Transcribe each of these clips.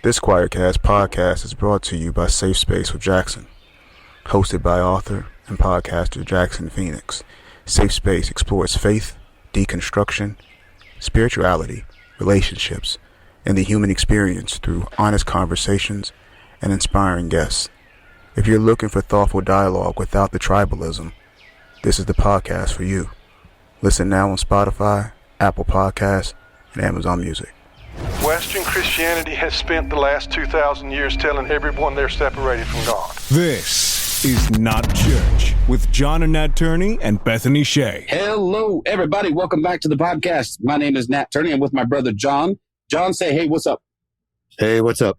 This Quietcast podcast is brought to you by Safe Space with Jackson. Hosted by author and podcaster Jackson Phoenix, Safe Space explores faith, deconstruction, spirituality, relationships, and the human experience through honest conversations and inspiring guests. If you're looking for thoughtful dialogue without the tribalism, this is the podcast for you. Listen now on Spotify, Apple Podcasts, and Amazon Music. Western Christianity has spent the last 2,000 years telling everyone they're separated from God. This is Not Church with John and Nat Turney and Bethany Shea. Hello, everybody. Welcome back to the podcast. My name is Nat Turney. I'm with my brother, John. John, say, hey, what's up? Hey, what's up?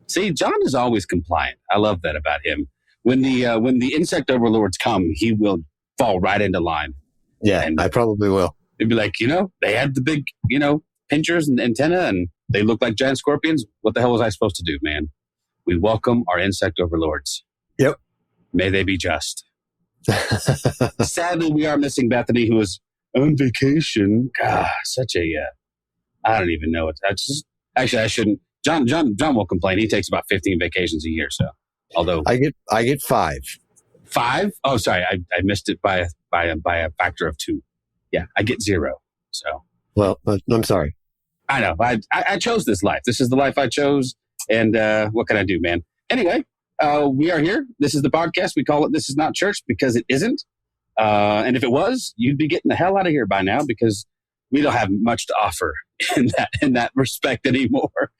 See, John is always compliant. I love that about him. When the insect overlords come, he will fall right into line. Yeah, and I probably will. He'd be like, they had the big, pinchers and antenna, and they look like giant scorpions. What the hell was I supposed to do, man? We welcome our insect overlords. Yep. May they be just. Sadly, we are missing Bethany, who is on vacation. God, such a, I don't even know. Actually, I shouldn't. John will complain. He takes about 15 vacations a year. So, although I get 5. 5? Oh, sorry, I missed it by a factor of 2. Yeah, I get 0. So. Well, I'm sorry. I know. I chose this life. This is the life I chose. And what can I do, man? Anyway, we are here. This is the podcast. We call it This Is Not Church because it isn't. And if it was, you'd be getting the hell out of here by now because we don't have much to offer in that respect anymore.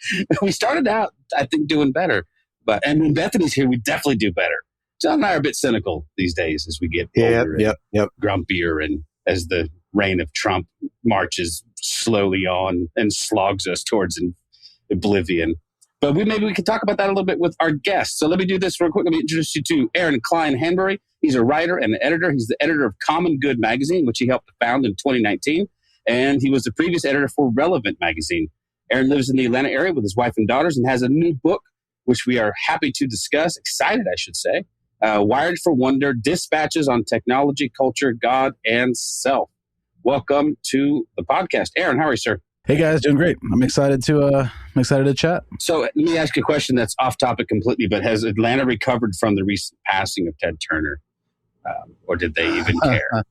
We started out, I think, doing better. And when Bethany's here, we definitely do better. John and I are a bit cynical these days as we get older and grumpier and as the reign of Trump marches slowly on and slogs us towards oblivion. But maybe we could talk about that a little bit with our guests. So let me do this real quick. Let me introduce you to Aaron Cline Hanbury. He's a writer and an editor. He's the editor of Common Good magazine, which he helped found in 2019. And he was the previous editor for Relevant magazine. Aaron lives in the Atlanta area with his wife and daughters and has a new book, which we are happy to discuss. Excited, I should say. Wired for Wonder, Dispatches on Technology, Culture, God, and Self. Welcome to the podcast. Aaron, how are you, sir? Hey guys, doing great. I'm excited to chat. So let me ask you a question that's off topic completely, but has Atlanta recovered from the recent passing of Ted Turner? Or did they even care?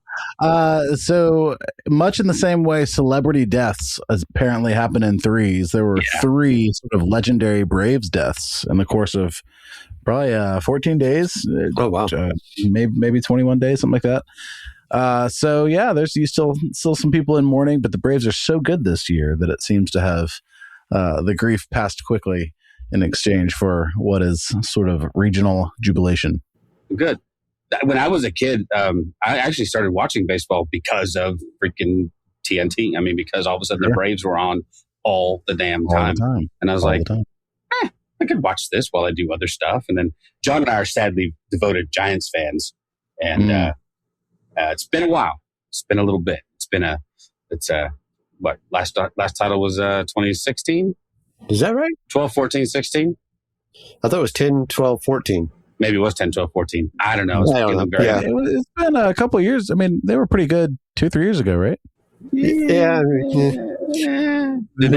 So much in the same way celebrity deaths apparently happen in threes. There were 3 sort of legendary Braves deaths in the course of probably 14 days. Oh, wow. Maybe 21 days, something like that. So there's still some people in mourning, but the Braves are so good this year that it seems to have the grief passed quickly in exchange for what is sort of regional jubilation. Good. When I was a kid, I actually started watching baseball because of freaking TNT. I mean, because all of a sudden the Braves were on all the damn time. And I was like, I could watch this while I do other stuff. And then John and I are sadly devoted Giants fans. And it's been a while. It's been a little bit. Last title was 2016? Is that right? 12, 14, 16? I thought it was 10, 12, 14. Maybe it was 10, 12, 14. I don't know. It's been a couple of years. I mean, they were pretty good 2-3 years ago, right? Yeah. Did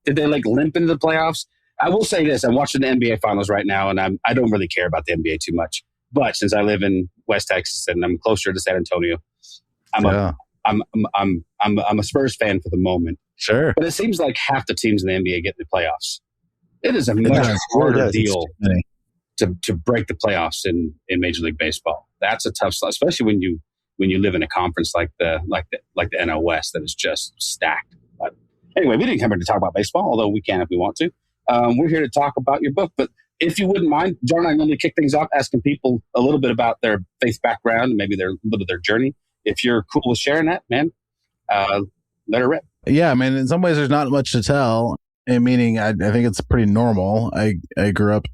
they limp into the playoffs? I will say this. I'm watching the NBA finals right now, and I don't really care about the NBA too much. But since I live in West Texas and I'm closer to San Antonio, I'm a Spurs fan for the moment. Sure. But it seems like half the teams in the NBA get in the playoffs. It is a much harder deal to break the playoffs in Major League Baseball. That's a tough slot, especially when you live in a conference like the NL West that is just stacked. But anyway, we didn't come here to talk about baseball, although we can if we want to. We're here to talk about your book. But if you wouldn't mind, John and I normally kick things off asking people a little bit about their faith background and maybe a little bit of their journey. If you're cool with sharing that, man, let her rip. Yeah, I mean, in some ways there's not much to tell. Meaning, I think it's pretty normal. I grew up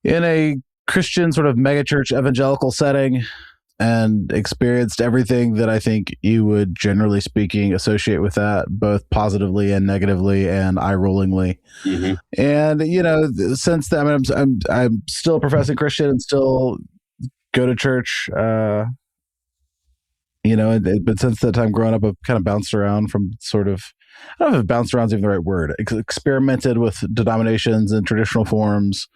in a Christian sort of megachurch evangelical setting and experienced everything that I think you would, generally speaking, associate with that, both positively and negatively and eye-rollingly. Mm-hmm. And since then, I mean, I'm still a professing Christian and still go to church. But since that time growing up, I've kind of bounced around from sort of I don't know if bounced around is even the right word, experimented with denominations and traditional forms.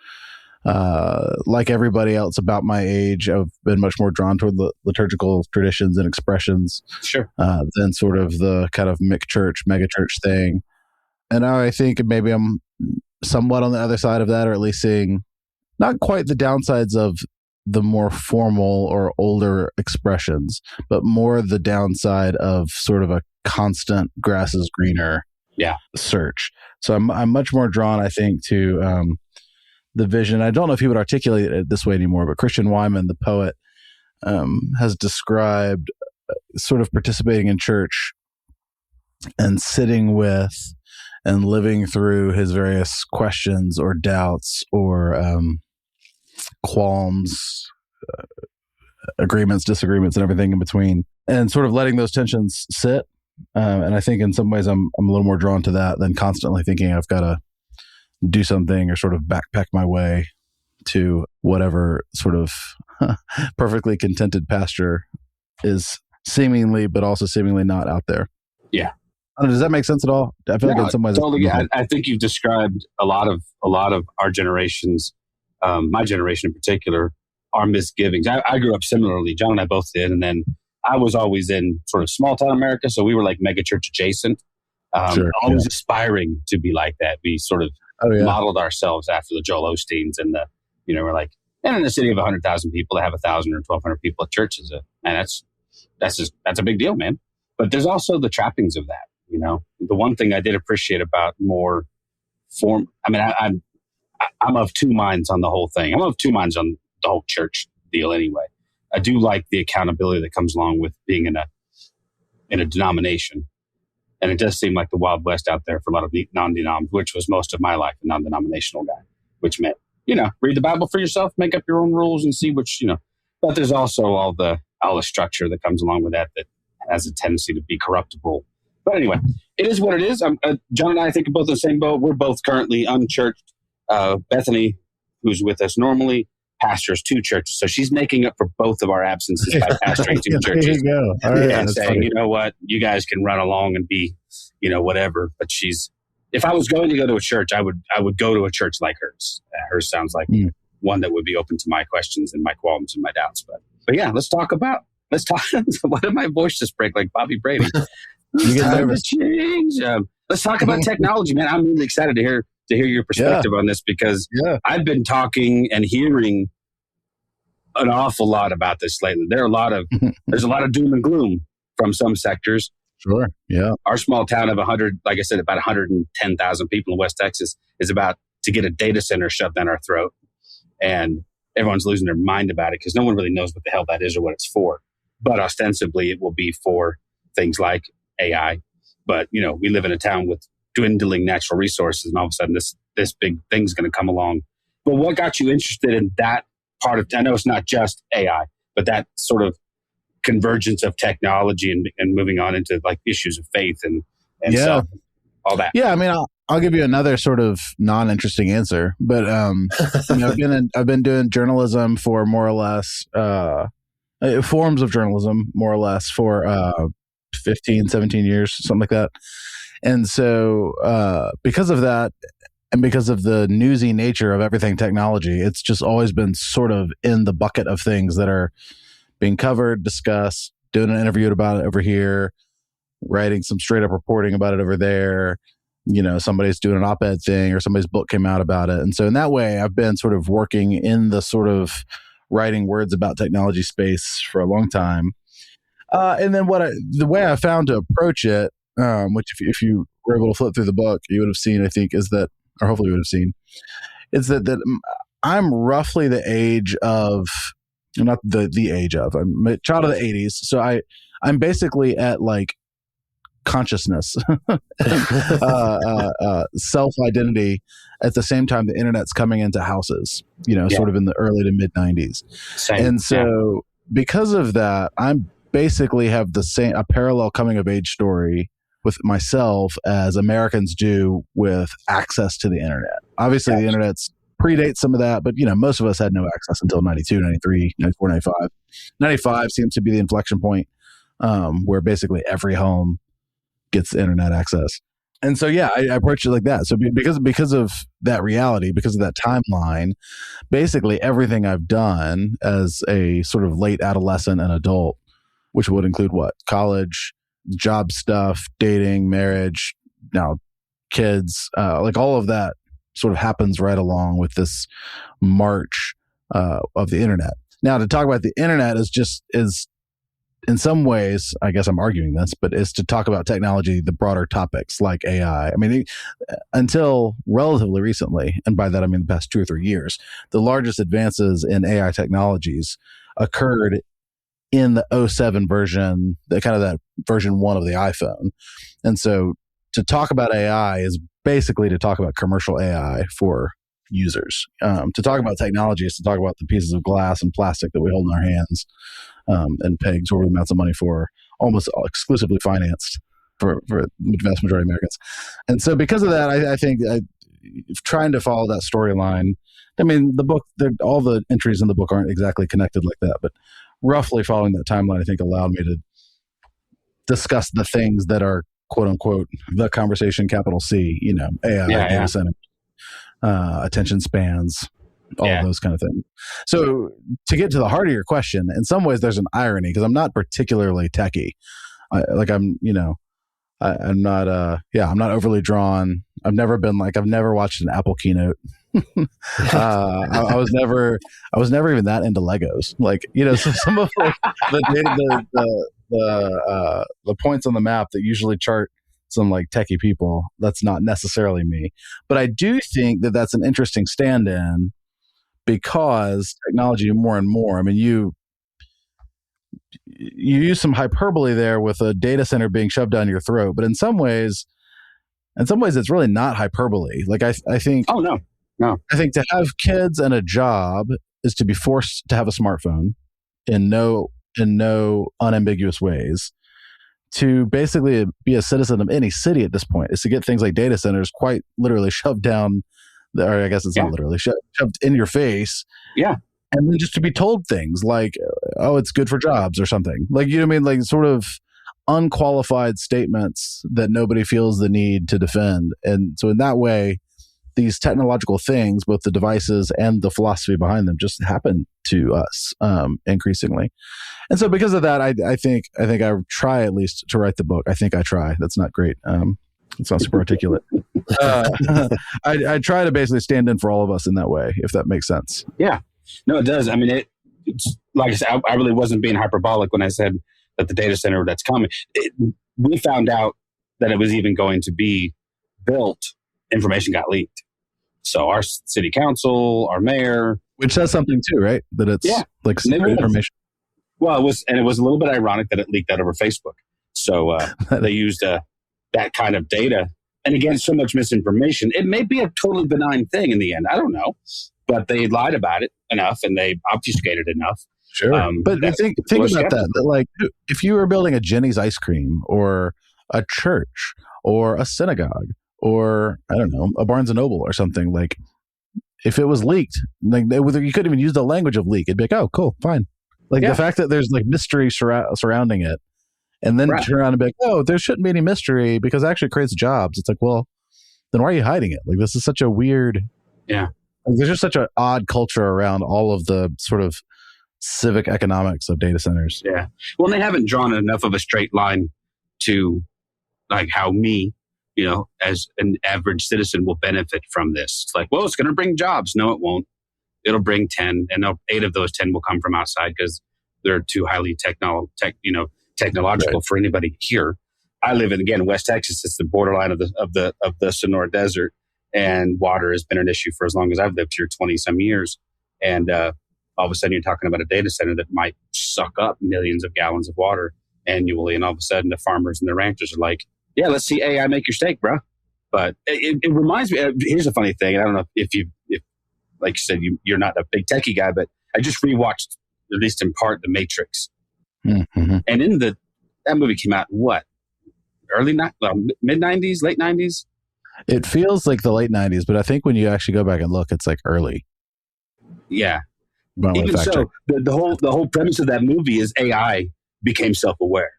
Like everybody else about my age, I've been much more drawn toward the liturgical traditions and expressions Sure. than sort of the kind of mega church thing. And now I think maybe I'm somewhat on the other side of that, or at least seeing not quite the downsides of the more formal or older expressions, but more the downside of sort of a constant grass is greener search. So I'm much more drawn, I think, to the vision. I don't know if he would articulate it this way anymore, but Christian Wyman, the poet, has described sort of participating in church and sitting with and living through his various questions or doubts or qualms, agreements, disagreements, and everything in between, and sort of letting those tensions sit. And I think in some ways I'm a little more drawn to that than constantly thinking I've got to do something or sort of backpack my way to whatever sort of perfectly contented pasture is seemingly, but also seemingly not out there. Yeah. Does that make sense at all? I feel like in some ways, totally. I think you've described a lot of our generations, my generation in particular, our misgivings. I grew up similarly. John and I both did, and then I was always in sort of small town America, so we were like megachurch adjacent. Always aspiring to be like that. We sort of modeled ourselves after the Joel Osteens and we're like, and in a city of 100,000 people to have 1,000 or 1,200 people at church is that's a big deal, man. But there's also the trappings of that. The one thing I did appreciate about more form. I mean, I'm of two minds on the whole thing. I'm of two minds on the whole church deal anyway. I do like the accountability that comes along with being in a denomination. And it does seem like the Wild West out there for a lot of non-denom, which was most of my life, a non-denominational guy, which meant, read the Bible for yourself, make up your own rules and see which, but there's also all the structure that comes along with that has a tendency to be corruptible. But anyway, it is what it is. John and I think both in the same boat. We're both currently unchurched. Bethany, who's with us normally, pastors two churches. So she's making up for both of our absences by pastoring two churches. There you go. All right, and saying, funny. You know what, you guys can run along and be, whatever. But if I was going to go to a church, I would go to a church like hers. Hers sounds like one that would be open to my questions and my qualms and my doubts. But yeah, let's talk. Why did my voice just break like Bobby Brady? It's time to change. Let's talk about technology, man. I'm really excited to hear your perspective on this because I've been talking and hearing an awful lot about this lately. There's a lot of doom and gloom from some sectors. Sure. Yeah. Our small town of 100, like I said, about 110,000 people in West Texas is about to get a data center shoved down our throat. And everyone's losing their mind about it because no one really knows what the hell that is or what it's for. But ostensibly it will be for things like AI. But, we live in a town with dwindling natural resources and all of a sudden this big thing's going to come along. But what got you interested in that part of, I know it's not just AI, but that sort of convergence of technology and moving on into like issues of faith and stuff, all that. Yeah. I mean, I'll give you another sort of non-interesting answer, but I've been doing journalism for more or less, forms of journalism, more or less for 15, 17 years, something like that. And so because of that, and because of the newsy nature of everything technology, it's just always been sort of in the bucket of things that are being covered, discussed, doing an interview about it over here, writing some straight up reporting about it over there. Somebody's doing an op-ed thing or somebody's book came out about it. And so in that way, I've been sort of working in the sort of writing words about technology space for a long time. And then the way I found to approach it, which if you were able to flip through the book, you would have seen, I think, is that, or hopefully you would have seen, is that I'm roughly the age of, not the age of, I'm a child of the 80s. So I'm basically at like consciousness, self-identity at the same time the internet's coming into houses, sort of in the early to mid 90s. And so because of that, I'm basically have a parallel coming of age story with myself as Americans do with access to the internet. Obviously the internet's predates some of that, but most of us had no access until 92, 93, 94, 95. 95 seems to be the inflection point where basically every home gets internet access. And so, yeah, I approach it like that. So because of that reality, because of that timeline, basically everything I've done as a sort of late adolescent and adult, which would include what? College, job stuff, dating, marriage, now kids, like all of that sort of happens right along with this march of the internet. Now, to talk about the internet is in some ways, I guess I'm arguing this, but is to talk about technology, the broader topics like AI. I mean, until relatively recently, and by that I mean the past 2 or 3 years, the largest advances in AI technologies occurred in the 07 version, that version 1 of the iPhone. And so to talk about AI is basically to talk about commercial AI for users. To talk about technology is to talk about the pieces of glass and plastic that we hold in our hands and pay exorbitant amounts of money for, almost exclusively financed for the vast majority of Americans. And so because of that, I think trying to follow that storyline, I mean, the book, all the entries in the book aren't exactly connected like that, but roughly following that timeline, I think allowed me to discuss the things that are quote unquote the conversation, capital C, AI, data center, attention spans, all of those kind of things. So to get to the heart of your question, in some ways there's an irony because I'm not particularly techie. I'm not overly drawn. I've never watched an Apple keynote. I was never even that into Legos. So some of the points on the map that usually chart some techie people, that's not necessarily me. But I do think that that's an interesting stand-in because technology more and more, I mean, you use some hyperbole there with a data center being shoved down your throat, but in some ways it's really not hyperbole. I think no I think to have kids and a job is to be forced to have a smartphone in no unambiguous ways. To basically be a citizen of any city at this point is to get things like data centers quite literally shoved down, or I guess it's not literally shoved in your face. Yeah. And then just to be told things like, oh, it's good for jobs or something. Sort of unqualified statements that nobody feels the need to defend. And so in that way, these technological things, both the devices and the philosophy behind them, just happen to us increasingly. And so because of that, I think I try at least to write the book. I think I try. That's not great. It's not super articulate. I try to basically stand in for all of us in that way, if that makes sense. Yeah. No, it does. I mean, it's like I said, I really wasn't being hyperbolic when I said that the data center that's coming. We found out that it was even going to be built. Information got leaked. So our city council, our mayor, which says something too, right? That it's secret information. Well, it was a little bit ironic that it leaked out over Facebook. So they used that kind of data, and again, so much misinformation. It may be a totally benign thing in the end. I don't know, but they lied about it enough, and they obfuscated enough. Sure, but think about that. If you were building a Jenny's ice cream, or a church, or a synagogue, or I don't know, a Barnes and Noble or something, if it was leaked, you couldn't even use the language of leak. It'd be like, oh, cool, fine. The fact that there's mystery surrounding it, and then turn around and be like, oh, there shouldn't be any mystery because it actually creates jobs. It's like, well, then why are you hiding it? This is such a weird. Yeah. There's just such an odd culture around all of the sort of civic economics of data centers. Yeah. Well, they haven't drawn enough of a straight line to how me, as an average citizen will benefit from this. It's like, well, it's going to bring jobs. No, it won't. It'll bring 10, and 8 of those 10 will come from outside because they're too highly technological for anybody here. I live in, again, West Texas. It's the borderline of the Sonora Desert, and water has been an issue for as long as I've lived here, 20 some years. And all of a sudden, you're talking about a data center that might suck up millions of gallons of water annually, and all of a sudden, the farmers and the ranchers are like, "Yeah, let's see AI make your steak, bro." But it reminds me. Here's a funny thing. I don't know if like you said, you're not a big techie guy, but I just rewatched, at least in part, The Matrix. Mm-hmm. And in that movie came out in what? Mid 90s, late 90s? It feels like the late 90s, but I think when you actually go back and look, it's early. Yeah. Even so, the whole premise of that movie is AI became self-aware.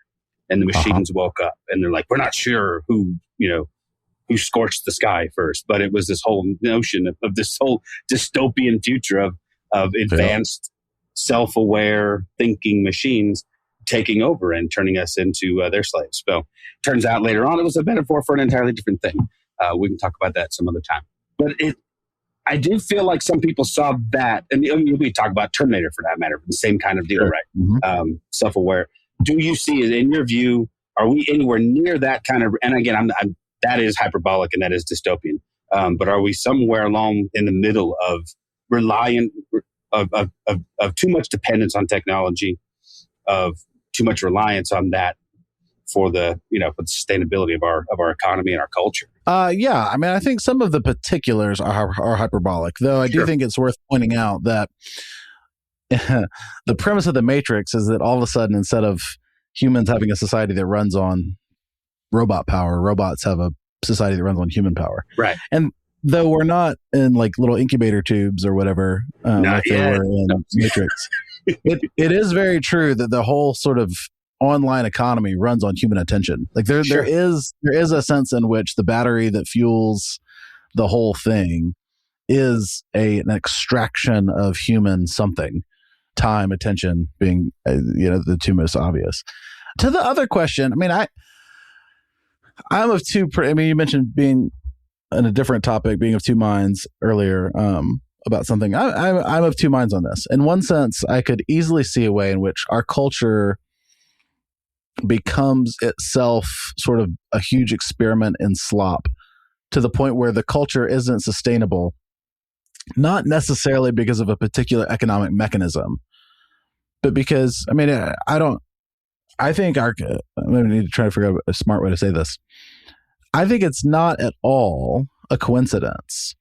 and the machines woke up, and they're like, we're not sure who scorched the sky first, but it was this whole notion of this whole dystopian future of advanced, self-aware thinking machines taking over and turning us into their slaves. So turns out later on it was a metaphor for an entirely different thing. We can talk about that some other time. But I do feel like some people saw that, and we talk about Terminator for that matter, the same kind of deal, right? Mm-hmm. Self-aware. Do you see it in your view? Are we anywhere near that kind of? And again, that is hyperbolic and that is dystopian. But are we somewhere along in the middle of reliant of too much dependence on technology, of too much reliance on that for the for the sustainability of our economy and our culture? Yeah, I mean, I think some of the particulars are hyperbolic, though I do think it's worth pointing out that the premise of the Matrix is that all of a sudden, instead of humans having a society that runs on robot power, robots have a society that runs on human power. Right. And though we're not in like little incubator tubes or whatever, like they were in Matrix, it is very true that the whole sort of online economy runs on human attention. Like there is a sense in which the battery that fuels the whole thing is an extraction of human something, time, attention being the two most obvious. To the other question, I mean, I'm of two. I mean, you mentioned being on a different topic, being of two minds earlier about something. I'm of two minds on this. In one sense, I could easily see a way in which our culture becomes itself sort of a huge experiment in slop, to the point where the culture isn't sustainable, not necessarily because of a particular economic mechanism, but because, I mean, I think I'm going to need to try to figure out a smart way to say this. I think it's not at all a coincidence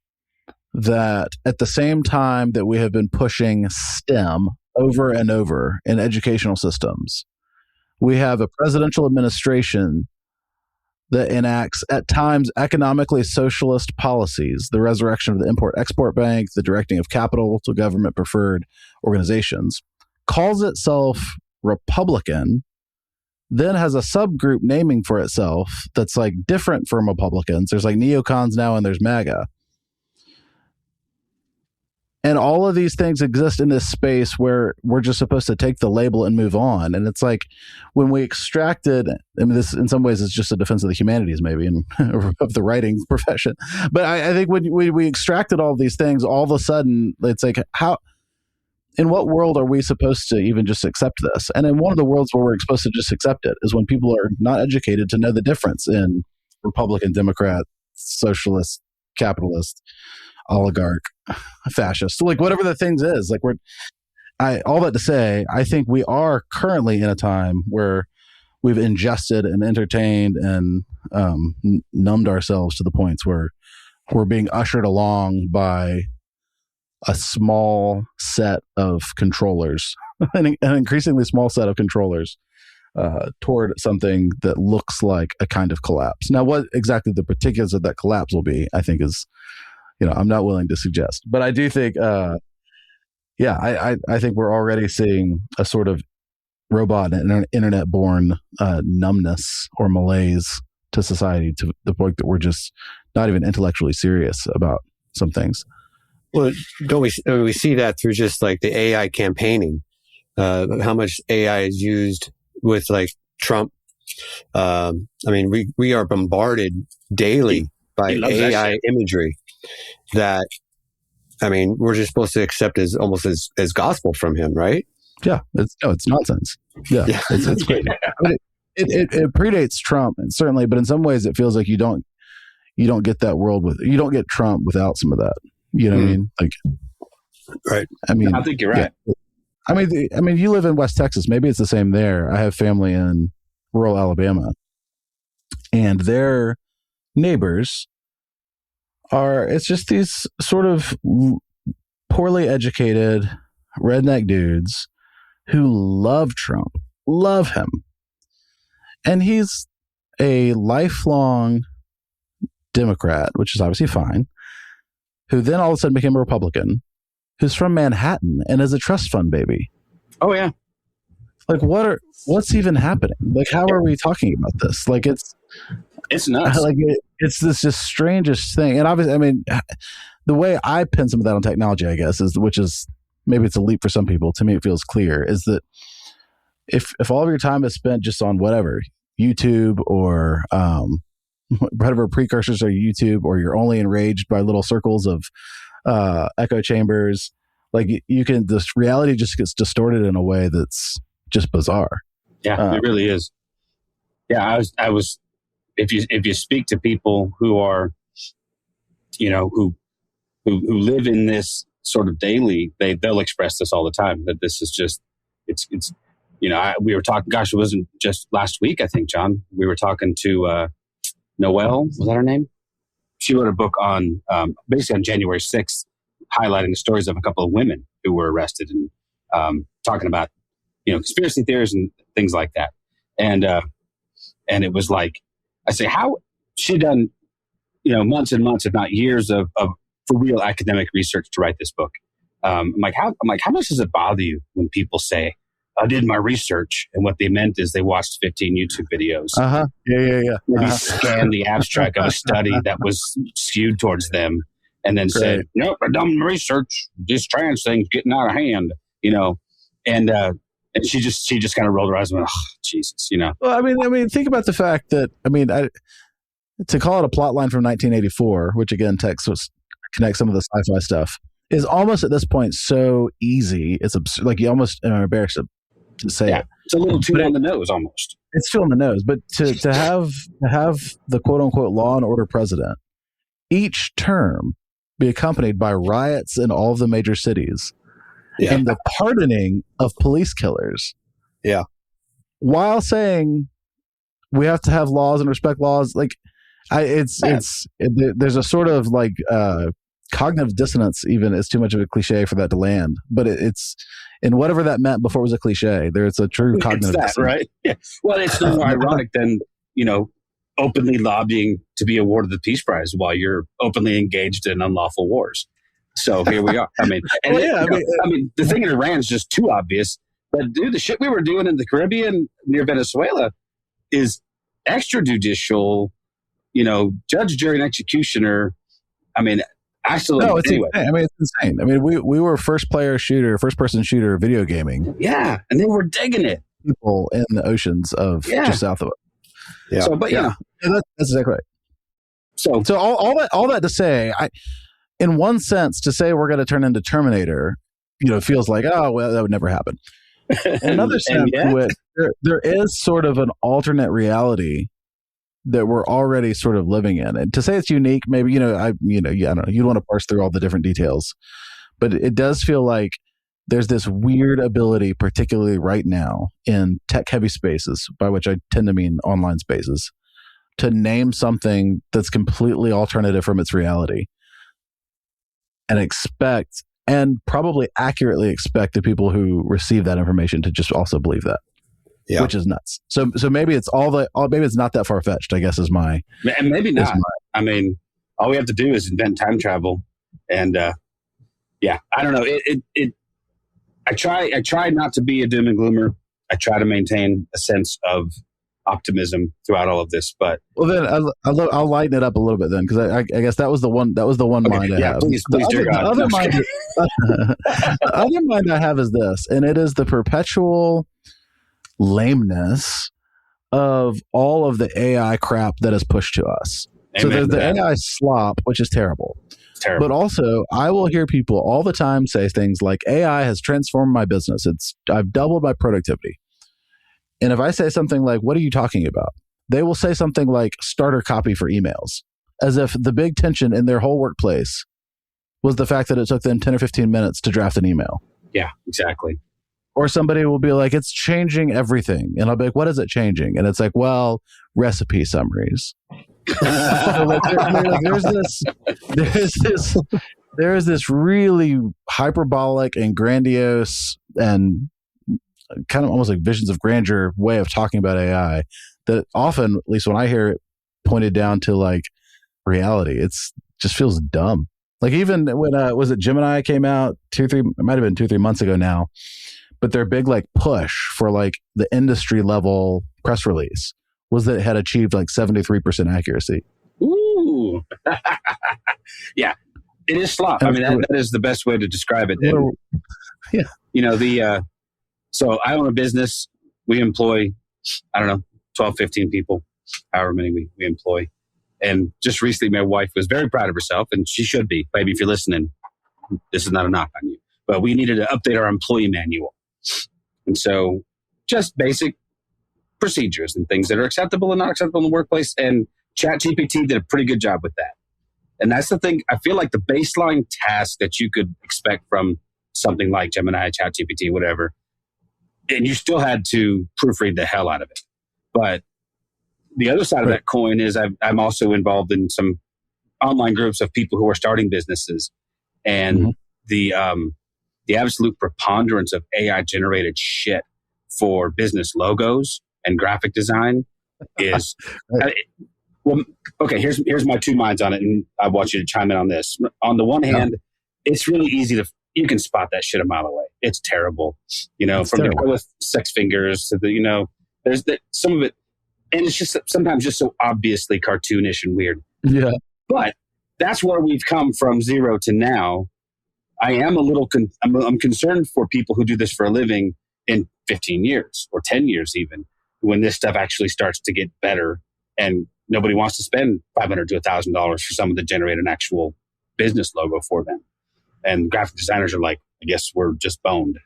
that at the same time that we have been pushing STEM over and over in educational systems, we have a presidential administration that enacts at times economically socialist policies, the resurrection of the Import-Export Bank, the directing of capital to government-preferred organizations, calls itself Republican, then has a subgroup naming for itself that's like different from Republicans. There's like neocons now and there's MAGA. And all of these things exist in this space where we're just supposed to take the label and move on. And it's like when we extracted, I mean, this in some ways is just a defense of the humanities, maybe, and of the writing profession. But I think when we extracted all of these things, all of a sudden, it's like, in what world are we supposed to even just accept this? And in one of the worlds where we're supposed to just accept it is when people are not educated to know the difference in Republican, Democrat, socialist, capitalist, oligarch, fascist, like whatever the things is. Like all that to say, I think we are currently in a time where we've ingested and entertained and numbed ourselves to the points where we're being ushered along by a small set of controllers, an increasingly small set of controllers toward something that looks like a kind of collapse. Now, what exactly the particulars of that collapse will be, I think is, I'm not willing to suggest. But I do think, I think we're already seeing a sort of robot and internet-born numbness or malaise to society, to the point that we're just not even intellectually serious about some things. Well, don't we see that through just like the AI campaigning, how much AI is used with like Trump. I mean, we are bombarded daily by AI imagery that, I mean, we're just supposed to accept as almost as gospel from him, right? Yeah, it's nonsense. Yeah. It's great. I mean, it predates Trump, and certainly, but in some ways, it feels like you don't get that world you don't get Trump without some of that. You know what I mean? Like, right. I mean, I think you're right. Yeah. I mean, you live in West Texas. Maybe it's the same there. I have family in rural Alabama, and their neighbors it's just these sort of poorly educated redneck dudes who love Trump, love him. And he's a lifelong Democrat, which is obviously fine, who then all of a sudden became a Republican, who's from Manhattan and is a trust fund baby. Oh, yeah. Like, what's even happening? Like, how are we talking about this? Like, it's nuts. like it's this just strangest thing. And obviously, I mean, the way I pin some of that on technology, I guess, which is maybe it's a leap for some people. To me, it feels clear is that if all of your time is spent just on whatever YouTube or whatever precursors are YouTube, or you're only enraged by little circles of echo chambers, like you can, this reality just gets distorted in a way that's just bizarre. Yeah, it really is. Yeah, I was. If you speak to people who are, who live in this sort of daily, they'll express this all the time, that this is just, it's we were talking, gosh, it wasn't just last week, I think, John, we were talking to Noelle, was that her name? She wrote a book on, basically on January 6th, highlighting the stories of a couple of women who were arrested and talking about, conspiracy theories and things like that. And it was like, I say, how she done, months and months, if not years of for real academic research to write this book. I'm like, how much does it bother you when people say, I did my research, and what they meant is they watched 15 YouTube videos. Yeah. Maybe scanned the abstract of a study that was skewed towards them, and then said, nope, I done my research. This trans thing's getting out of hand, and she just kind of rolled her eyes and went, oh, Jesus, Well, I mean, think about the fact that, to call it a plot line from 1984, which again connects some of the sci-fi stuff, is almost at this point so easy. It's absurd. Like you almost are embarrassed to say it. It's a little too on the nose, almost. It's too on the nose. But to have the quote unquote law and order president each term be accompanied by riots in all of the major cities and the pardoning of police killers. Yeah. While saying we have to have laws and respect laws, like there's a sort of like cognitive dissonance. Even it's too much of a cliche for that to land, but it's in whatever that meant before it was a cliche. There's a true cognitive dissonance, right? Yeah. Well, it's no more ironic than openly lobbying to be awarded the Peace Prize while you're openly engaged in unlawful wars. So here we are. I mean, the thing in Iran is just too obvious. But dude, the shit we were doing in the Caribbean near Venezuela is extrajudicial, judge, jury, and executioner. I mean, actually, no, it's anyway. insane. I mean, it's insane. I mean, we were first person shooter video gaming. Yeah, and they were digging it. People in the oceans of just south of it. Yeah. So, but that's exactly right. So all that to say, in one sense, to say we're going to turn into Terminator, feels like, oh, well, that would never happen. In another sense, there is sort of an alternate reality that we're already sort of living in. And to say it's unique, maybe, I don't know, you don't want to parse through all the different details, but it does feel like there's this weird ability, particularly right now in tech-heavy spaces, by which I tend to mean online spaces, to name something that's completely alternative from its reality and probably accurately expect the people who receive that information to just also believe that, which is nuts. So maybe it's maybe it's not that far-fetched, I guess, is my... And maybe not. I mean, all we have to do is invent time travel. And I don't know. I try not to be a doom and gloomer. I try to maintain a sense of optimism throughout all of this, but then I'll lighten it up a little bit then, because I guess that was the one mind I have. Please, the other mind I have is this, and it is the perpetual lameness of all of the AI crap that is pushed to us. Amen. So there's the AI slop, which is terrible. It's terrible. But also, I will hear people all the time say things like, AI has transformed my business. I've doubled my productivity. And if I say something like, what are you talking about? They will say something like starter copy for emails, as if the big tension in their whole workplace was the fact that it took them 10 or 15 minutes to draft an email. Yeah, exactly. Or somebody will be like, it's changing everything. And I'll be like, what is it changing? And it's like, well, recipe summaries. There's this really hyperbolic and grandiose and kind of almost like visions of grandeur way of talking about AI that often, at least when I hear it pointed down to like reality, it's just feels dumb. Like even when was it Gemini came out 2-3 months ago now, but their big like push for like the industry level press release was that it had achieved like 73% accuracy. Ooh. Yeah, it is slop. I mean, that is the best way to describe it. And, Yeah. you know, so I own a business. We employ, I don't know, 12, 15 people, however many we employ. And just recently, my wife was very proud of herself, and she should be. Baby, if you're listening, this is not a knock on you. But we needed to update our employee manual. And so just basic procedures and things that are acceptable and not acceptable in the workplace. And ChatGPT did a pretty good job with that. And that's the thing. I feel like the baseline task that you could expect from something like Gemini, ChatGPT, whatever, and you still had to proofread the hell out of it. But the other side of that coin is I'm also involved in some online groups of people who are starting businesses. And the absolute preponderance of AI generated shit for business logos and graphic design is well, okay, here's my two minds on it, and I want you to chime in on this. On the one hand, it's really easy you can spot that shit a mile away. It's terrible. You know, from the girl with 6 fingers to the, there's some of it, and it's just sometimes just so obviously cartoonish and weird. Yeah. But that's where we've come from zero to now. I am a little, I'm concerned for people who do this for a living in 15 years or 10 years even, when this stuff actually starts to get better and nobody wants to spend $500 to $1,000 for someone to generate an actual business logo for them. And graphic designers are like, I guess we're just boned.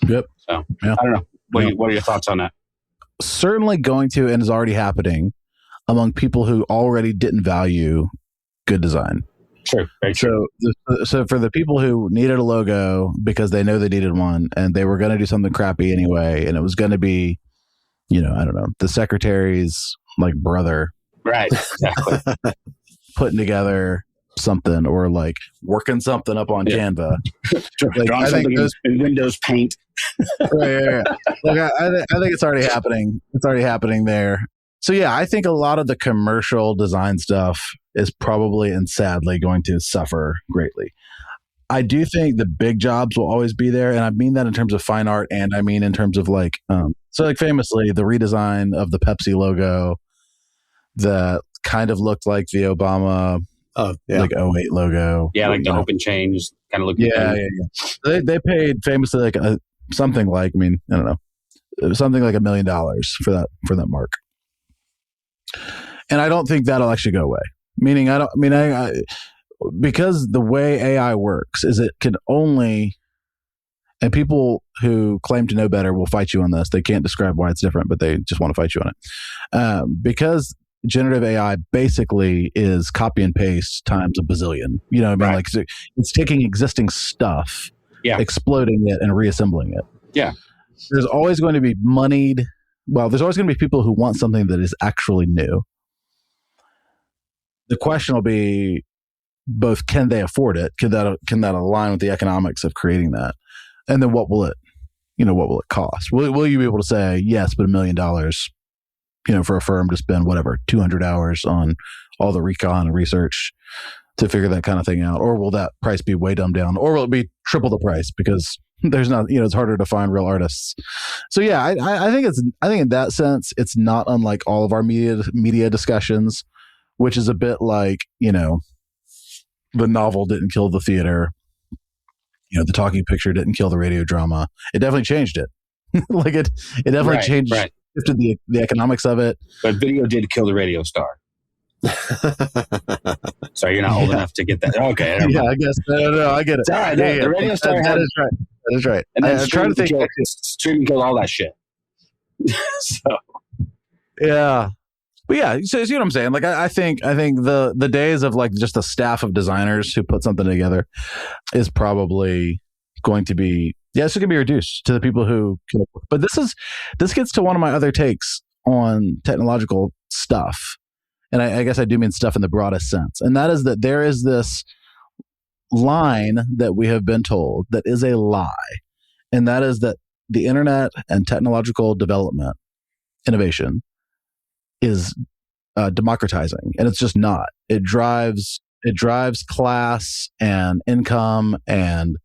Yep. So I don't know. What are your thoughts on that? Certainly going to, and is already happening among people who already didn't value good design. True. Very true. So for the people who needed a logo because they know they needed one and they were going to do something crappy anyway, and it was going to be, I don't know, the secretary's like brother. Right. Exactly. Putting together something or like working something up on Canva. Like, I think in Windows Paint. Right. Like I think it's already happening. It's already happening there. So yeah, I think a lot of the commercial design stuff is probably and sadly going to suffer greatly. I do think the big jobs will always be there, and I mean that in terms of fine art, and I mean in terms of like, so like famously the redesign of the Pepsi logo that kind of looked like the Obama like 08 logo. Yeah, like the open change kind of looked. Yeah. They paid famously like something like, I mean, I don't know, something like $1 million for that mark. And I don't think that'll actually go away. Meaning, because the way AI works is it can only, and people who claim to know better will fight you on this. They can't describe why it's different, but they just want to fight you on it. Because generative AI basically is copy and paste times a bazillion. You know what I mean? Right. Like it's taking existing stuff, exploding it and reassembling it. Yeah. There's always going to be there's always going to be people who want something that is actually new. The question will be both, can they afford it? Can that align with the economics of creating that? And then what will it cost? Will you be able to say, yes, but $1 million, for a firm to spend 200 hours on all the recon and research to figure that kind of thing out? Or will that price be way dumbed down? Or will it be triple the price because there's not, it's harder to find real artists. So yeah, I think in that sense, it's not unlike all of our media discussions, which is a bit like, the novel didn't kill the theater. The talking picture didn't kill the radio drama. It definitely changed it. Like it definitely changed, shifted the economics of it. But video did kill the radio star. Sorry, you're not old enough to get that. Okay. Yeah, I guess. No, I get it. All right, the radio star that is right. That is right. And then I'm trying to think. Streaming killed all that shit. So. Yeah. But yeah, so you see what I'm saying? Like, I think the days of like just a staff of designers who put something together is probably going to be, it's going to be reduced to the people who can. But this gets to one of my other takes on technological stuff. And I guess I do mean stuff in the broadest sense. And that is that there is this line that we have been told that is a lie. And that is that the internet and technological development, innovation, is democratizing. And it's just not. It drives class and income and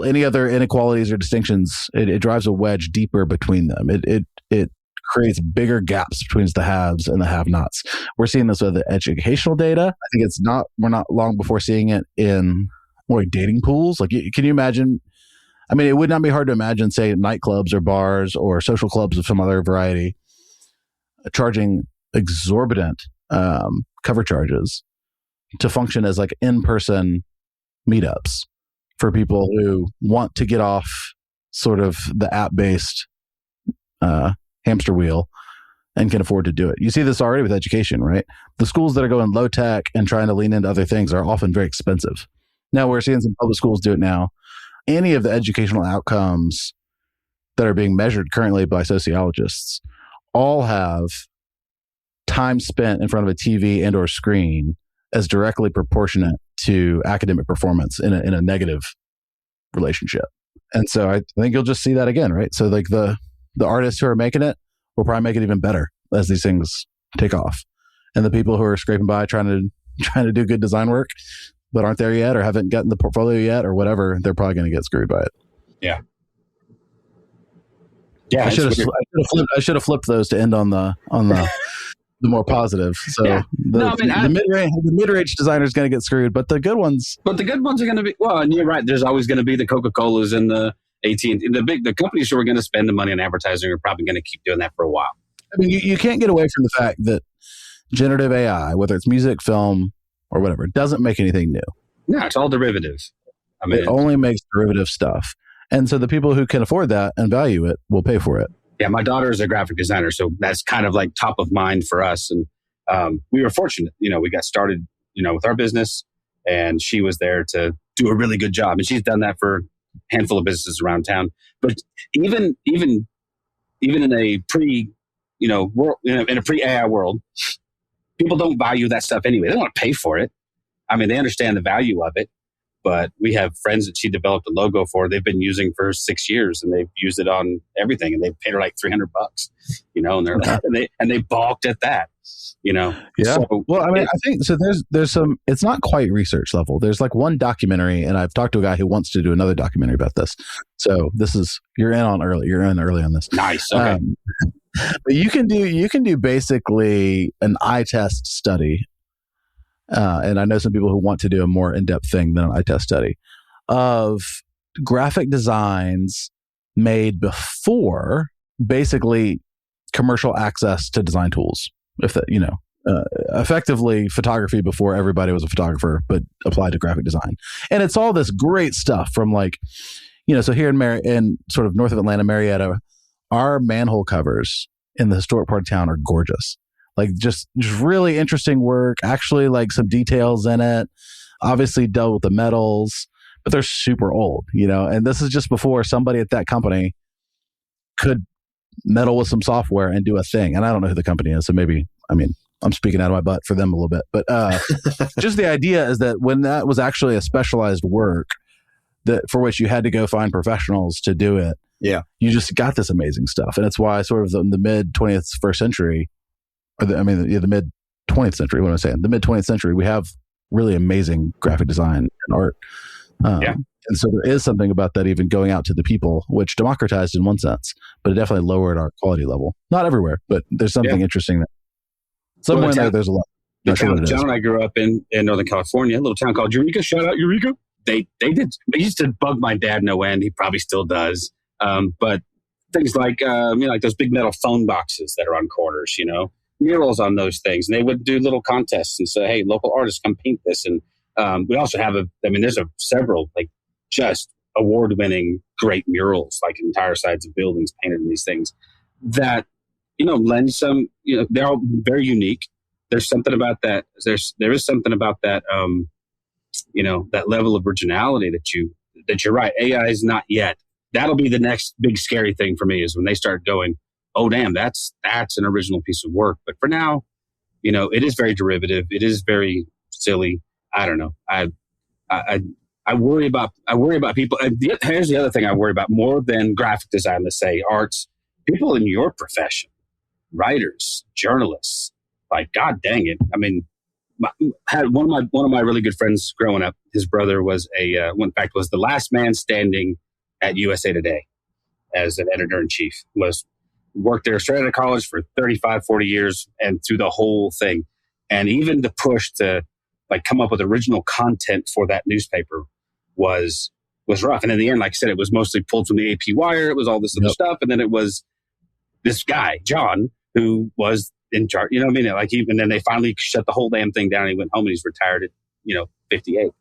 any other inequalities or distinctions, it drives a wedge deeper between them. It creates bigger gaps between the haves and the have-nots. We're seeing this with the educational data. I think we're not long before seeing it in more like dating pools. Like, can you imagine? I mean, it would not be hard to imagine, say, nightclubs or bars or social clubs of some other variety charging exorbitant cover charges to function as like in-person meetups for people who want to get off sort of the app-based hamster wheel and can afford to do it. You see this already with education, right? The schools that are going low tech and trying to lean into other things are often very expensive. Now we're seeing some public schools do it now. Any of the educational outcomes that are being measured currently by sociologists all have time spent in front of a TV and or screen as directly proportionate to academic performance in a negative relationship. And so I think you'll just see that again, right? So like the artists who are making it will probably make it even better as these things take off. And the people who are scraping by trying to do good design work but aren't there yet or haven't gotten the portfolio yet or whatever, they're probably going to get screwed by it. Yeah. I should have flipped those to end on the the more positive. So the mid-range designer is going to get screwed, but the good ones are going to be, well, and you're right. There's always going to be the Coca-Colas and the AT&T, the companies who are going to spend the money on advertising are probably going to keep doing that for a while. I mean, you can't get away from the fact that generative AI, whether it's music, film, or whatever, doesn't make anything new. No, it's all derivative. I mean, it only makes derivative stuff. And so the people who can afford that and value it will pay for it. Yeah, my daughter is a graphic designer, so that's kind of like top of mind for us. And we were fortunate, we got started, with our business, and she was there to do a really good job. And she's done that for a handful of businesses around town. But even in a world, in a pre-AI world, people don't value that stuff anyway. They don't want to pay for it. I mean, they understand the value of it, but we have friends that she developed a logo for. They've been using for 6 years, and they've used it on everything, and they paid her like $300, and they're like, and they balked at that, Yeah. So, well, I mean, I think so. There's some. It's not quite research level. There's like one documentary, and I've talked to a guy who wants to do another documentary about this. So you're in early on this. Nice. Okay. But you can do basically an eye test study, and I know some people who want to do a more in-depth thing than an eye test study of graphic designs made before basically commercial access to design tools. If that, effectively photography before everybody was a photographer, but applied to graphic design, and it's all this great stuff from like, so here in sort of north of Atlanta, Marietta. Our manhole covers in the historic part of town are gorgeous. Like just really interesting work, actually like some details in it, obviously dealt with the metals, but they're super old, and this is just before somebody at that company could meddle with some software and do a thing. And I don't know who the company is. So maybe, I'm speaking out of my butt for them a little bit, but just the idea is that when that was actually a specialized work that for which you had to go find professionals to do it, yeah, you just got this amazing stuff. And it's why sort of the mid 21st century, the mid 20th century, what am I saying? The mid 20th century, we have really amazing graphic design and art. And so there is something about that even going out to the people, which democratized in one sense, but it definitely lowered our quality level. Not everywhere, but there's something interesting that somewhere there's a lot. John and I grew up in Northern California, a little town called Eureka. Shout out Eureka. They used to bug my dad no end. He probably still does. But things like those big metal phone boxes that are on corners, murals on those things. And they would do little contests and say, hey, local artists, come paint this. And we also have there's several like just award-winning great murals, like entire sides of buildings painted in these things that, lend some, they're all very unique. There's something about that. There is something about that, that level of originality that you're right. AI is not yet. That'll be the next big scary thing for me is when they start going, oh, damn, that's an original piece of work. But for now, it is very derivative. It is very silly. I don't know. I worry about people. Here's the other thing I worry about more than graphic design, let's say arts, people in your profession, writers, journalists, like, God dang it. I mean, had one of my really good friends growing up. His brother was in fact, was the last man standing at USA Today as an editor in chief. Worked there straight out of college for 35, 40 years and through the whole thing. And even the push to like come up with original content for that newspaper was rough. And in the end, like I said, it was mostly pulled from the AP Wire. It was all this other stuff. And then it was this guy, John, who was in charge. You know what I mean? Like even then they finally shut the whole damn thing down. He went home and he's retired at, 58.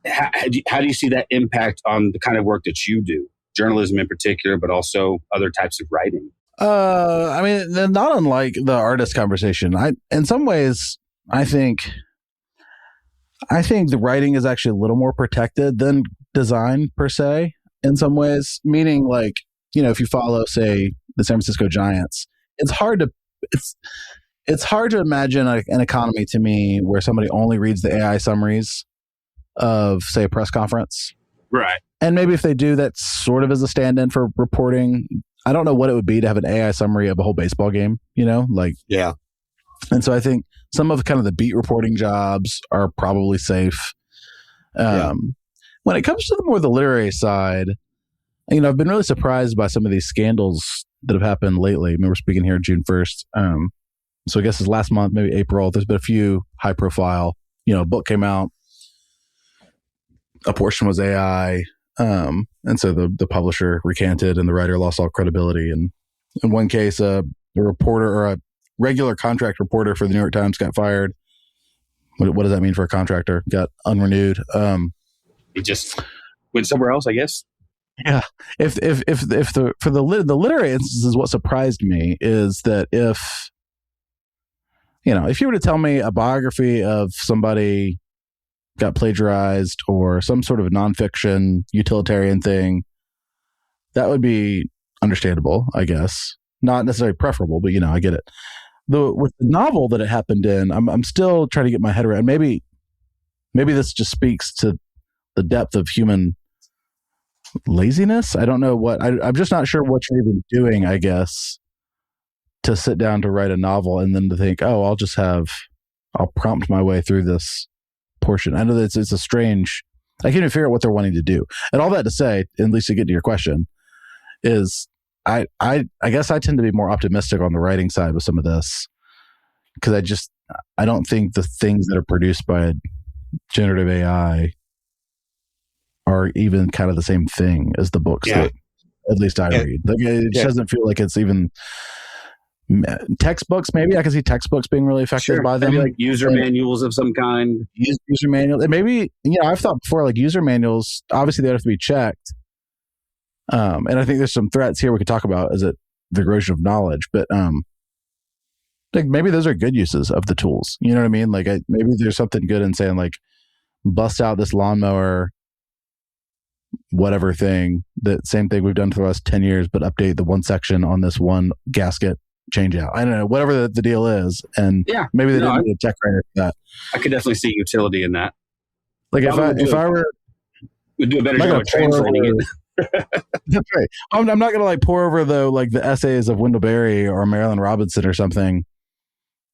How do you see that impact on the kind of work that you do? Journalism in particular, but also other types of writing? I mean, not unlike the artist conversation. In some ways, I think the writing is actually a little more protected than design per se. In some ways, meaning like if you follow, say, the San Francisco Giants, it's hard to imagine an economy to me where somebody only reads the AI summaries of, say, a press conference. Right. And maybe if they do, that sort of is a stand-in for reporting. I don't know what it would be to have an AI summary of a whole baseball game, Yeah. And so I think some of kind of the beat reporting jobs are probably safe. When it comes to the literary side, I've been really surprised by some of these scandals that have happened lately. I mean, we're speaking here June 1st. So I guess it's last month, maybe April. There's been a few high profile, a book came out. A portion was AI. And so the publisher recanted and the writer lost all credibility. And in one case, a reporter or a regular contract reporter for the New York Times got fired. What does that mean for a contractor? Got unrenewed. He just went somewhere else, I guess. Yeah. If the literary instances, what surprised me is that if you were to tell me a biography of somebody got plagiarized or some sort of nonfiction utilitarian thing, that would be understandable, I guess. Not necessarily preferable, but I get it. With the novel that it happened in, I'm still trying to get my head around. Maybe this just speaks to the depth of human laziness. I don't know what I'm just not sure what you're even doing, I guess, to sit down to write a novel and then to think, oh, I'll prompt my way through this portion. I know that it's a strange, I can't even figure out what they're wanting to do. And all that to say, at least to get to your question, is I guess I tend to be more optimistic on the writing side with some of this, because I don't think the things that are produced by generative AI are even kind of the same thing as the books that at least I read. Like, it just doesn't feel like it's even textbooks. Maybe I can see textbooks being really affected by them. Maybe like user manuals of some kind. User manual. And maybe, I've thought before, like user manuals, obviously they have to be checked. And I think there's some threats here we could talk about. Is it the erosion of knowledge? But like maybe those are good uses of the tools. You know what I mean? Like maybe there's something good in saying like, bust out this lawnmower, whatever thing, that same thing we've done for the last 10 years, but update the one section on this one gasket change out. I don't know, whatever the deal is. And maybe they didn't need a tech writer for that. I could definitely see utility in that. Like if I were... We'd do a better job of translating it. That's right. I'm not going to like pour over like the essays of Wendell Berry or Marilyn Robinson or something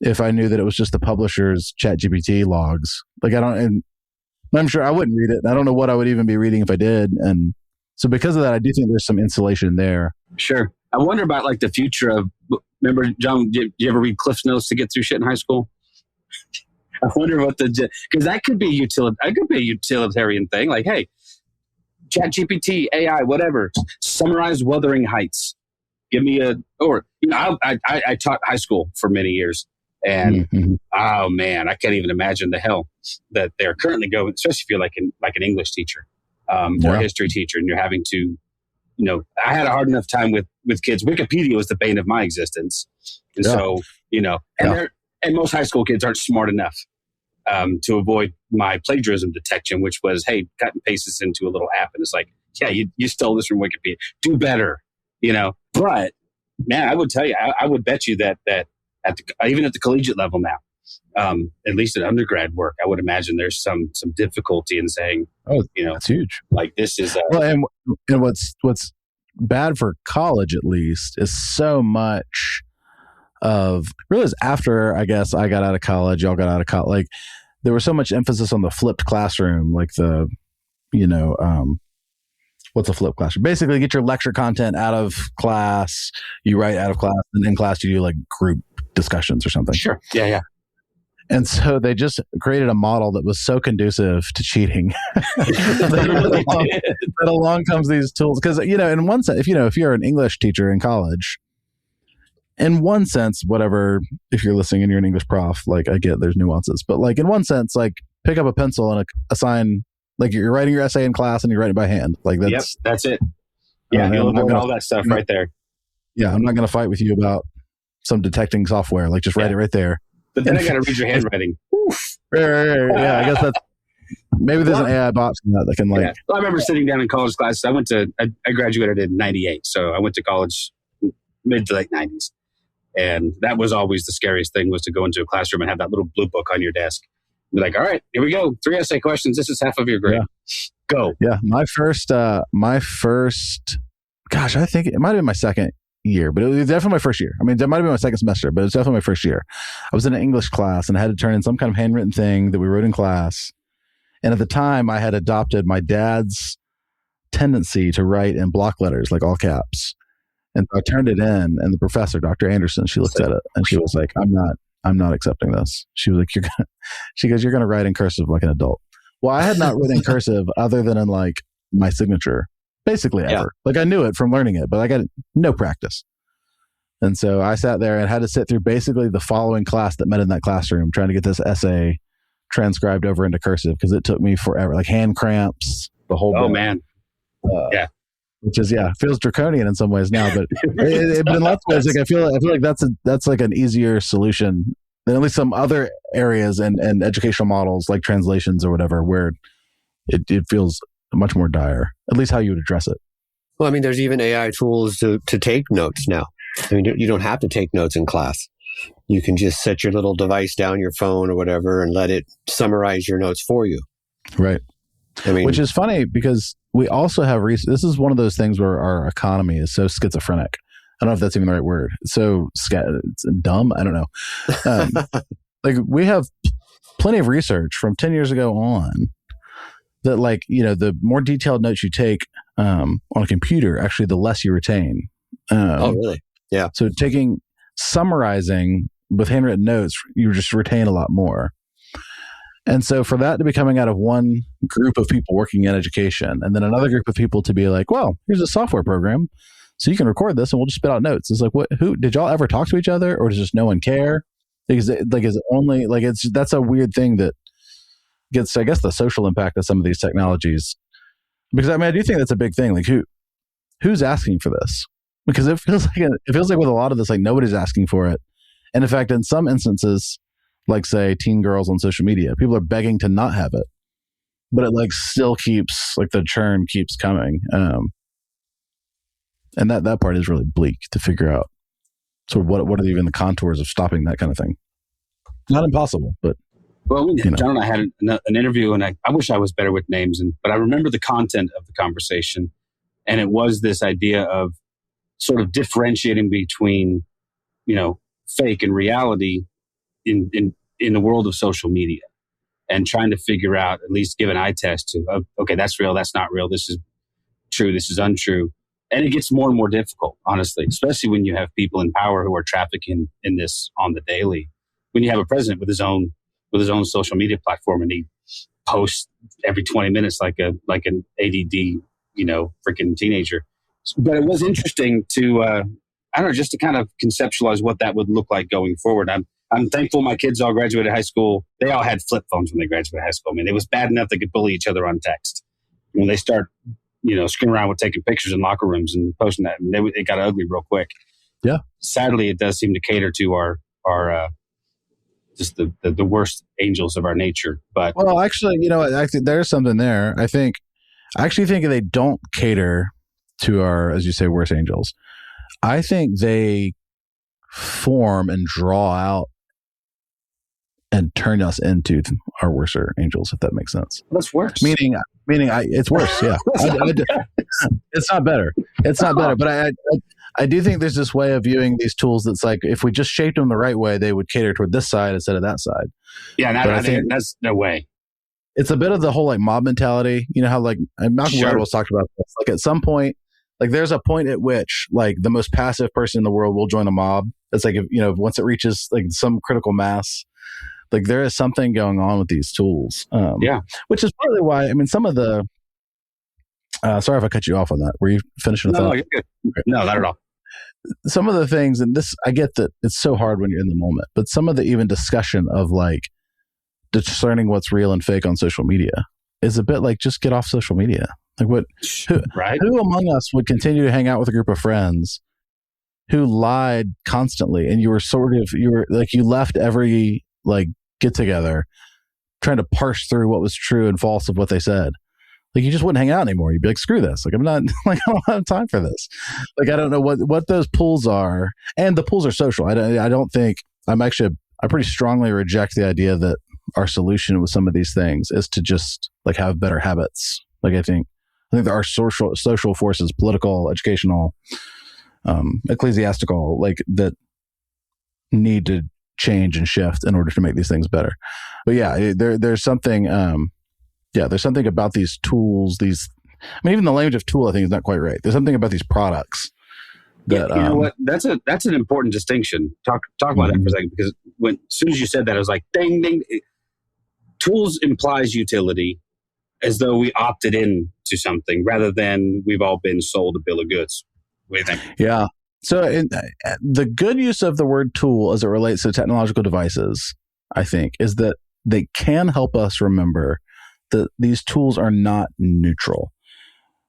if I knew that it was just the publisher's ChatGPT logs. Like I'm sure I wouldn't read it. I don't know what I would even be reading if I did. And so because of that, I do think there's some insulation there. Sure. I wonder about like the future of, remember, John, did you ever read Cliff Notes to get through shit in high school? I wonder what because that could be a utilitarian thing. Like, hey, ChatGPT, AI, whatever, summarize Wuthering Heights. Give me I taught high school for many years. And oh man, I can't even imagine the hell that they're currently going, especially if you're like an English teacher or a history teacher, and you're having to, I had a hard enough time with kids. Wikipedia was the bane of my existence, and so and most high school kids aren't smart enough to avoid my plagiarism detection, which was, hey, cut and paste this into a little app, and it's like, yeah, you stole this from Wikipedia. Do better, But man, I would tell you, I would bet you that even at the collegiate level now, at least at undergrad work, I would imagine there's some difficulty in saying, that's huge. Like this is and what's bad for college at least is so much of realize after I guess I got out of college, y'all got out of college. Like there was so much emphasis on the flipped classroom, like the, what's a flipped classroom? Basically, get your lecture content out of class, you write out of class, and in class you do like group discussions or something. Sure. Yeah. And so they just created a model that was so conducive to cheating that along comes these tools. Because, in one sense, if you're an English teacher in college, in one sense, whatever, if you're listening and you're an English prof, like I get there's nuances, but like in one sense, like pick up a pencil and assign, like you're writing your essay in class and you're writing by hand. Like that's it. Yeah, you'll look at all that stuff right there. Yeah, I'm not going to fight with you about some detecting software. Like just write it right there. But then I got to read your handwriting. Right. Yeah, I guess that's maybe there's an AI bot that can like. Yeah. Well, I remember sitting down in college classes. I graduated in '98, so I went to college mid to late '90s, and that was always the scariest thing, was to go into a classroom and have that little blue book on your desk. Be like, all right, here we go. 3 essay questions. This is half of your grade. Yeah. Go. Yeah, my first. Gosh, I think it might have been my second year, but it was definitely my first year. I mean, that might have been my second semester, but it was definitely my first year. I was in an English class and I had to turn in some kind of handwritten thing that we wrote in class. And at the time, I had adopted my dad's tendency to write in block letters, like all caps. And so I turned it in, and the professor, Dr. Anderson, she looked at it and she was like, I'm not accepting this. She was like, you're going to write in cursive like an adult. Well, I had not written in cursive other than in like my signature. Basically ever. Yeah. Like I knew it from learning it, but I got no practice. And so I sat there and had to sit through basically the following class that met in that classroom, trying to get this essay transcribed over into cursive, because it took me forever, like hand cramps, the whole bit. Man. Which is, feels draconian in some ways now, but but in lots of ways, like I feel like that's like an easier solution than at least some other areas and educational models like translations or whatever, where it feels much more dire, at least how you would address it. Well, I mean, there's even AI tools to take notes now. I mean, you don't have to take notes in class. You can just set your little device down, your phone or whatever, and let it summarize your notes for you. Right. I mean, which is funny because we also have this is one of those things where our economy is so schizophrenic. I don't know if that's even the right word. So it's dumb. I don't know. Like we have plenty of research from 10 years ago on that, like, the more detailed notes you take on a computer, actually, the less you retain. Oh, really? Yeah. So summarizing with handwritten notes, you just retain a lot more. And so for that to be coming out of one group of people working in education, and then another group of people to be like, well, here's a software program, so you can record this and we'll just spit out notes. It's like, who did y'all ever talk to each other, or does just no one care? Because is it only like that's a weird thing that gets, I guess, the social impact of some of these technologies. Because I mean, I do think that's a big thing. Like who's asking for this? Because it feels like with a lot of this, like nobody's asking for it. And in fact, in some instances, like say teen girls on social media, people are begging to not have it, but it like still keeps, like the churn keeps coming. And that part is really bleak to figure out. So what are even the contours of stopping that kind of thing? Not impossible, but. Well, John and I had an interview, and I wish I was better with names, but I remember the content of the conversation, and it was this idea of sort of differentiating between, fake and reality in the world of social media, and trying to figure out, at least give an eye test to, okay, that's real, that's not real, this is true, this is untrue. And it gets more and more difficult, honestly, especially when you have people in power who are trafficking in this on the daily. When you have a president with his own social media platform, and he posts every 20 minutes like an ADD, freaking teenager. But it was interesting to, just to kind of conceptualize what that would look like going forward. I'm thankful my kids all graduated high school. They all had flip phones when they graduated high school. I mean, it was bad enough they could bully each other on text. When they start, screwing around with taking pictures in locker rooms and posting that, and it got ugly real quick. Yeah. Sadly, it does seem to cater to our just the worst angels of our nature. But well, actually, I think there's something there. I actually think they don't cater to our, as you say, worst angels. I think they form and draw out and turn us into our worser angels, if that makes sense. That's worse. Meaning, it's worse. Yeah, it's not better. It's not better. But I do think there's this way of viewing these tools that's like, if we just shaped them the right way, they would cater toward this side instead of that side. Yeah, But I think that's no way. it's a bit of the whole like mob mentality. You know how like Malcolm Sure. Gladwell's talked about this. Like at some point, like there's a point at which like the most passive person in the world will join a mob. It's like, if, you know, once it reaches like some critical mass, like there is something going on with these tools. Yeah. Which is partly why, I mean, some of the, sorry if I cut you off on that. Were you finishing with No, that? you're good. No, not at all. Some of the things, and this, I get that it's so hard when you're in the moment, but some of the even discussion of like discerning what's real and fake on social media is a bit like, just get off social media. Like Right. who among us would continue to hang out with a group of friends who lied constantly, and you were like, you left every like get together trying to parse through what was true and false of what they said. Like you just wouldn't hang out anymore. You'd be like, screw this. Like I'm not, like I don't have time for this. Like I don't know what those pools are, and the pools are social. I don't think I pretty strongly reject the idea that our solution with some of these things is to just like have better habits. Like I think there are social forces, political, educational, ecclesiastical, like that need to change and shift in order to make these things better. But yeah, there's something, there's something about these tools, even the language of tool, I think is not quite right. There's something about these products that, you know what? That's an important distinction. Talk about that for a second, because as soon as you said that, I was like, ding, ding. Tools implies utility, as though we opted in to something rather than we've all been sold a bill of goods. What do you think? Yeah. So the good use of the word tool as it relates to technological devices, I think, is that they can help us remember that these tools are not neutral,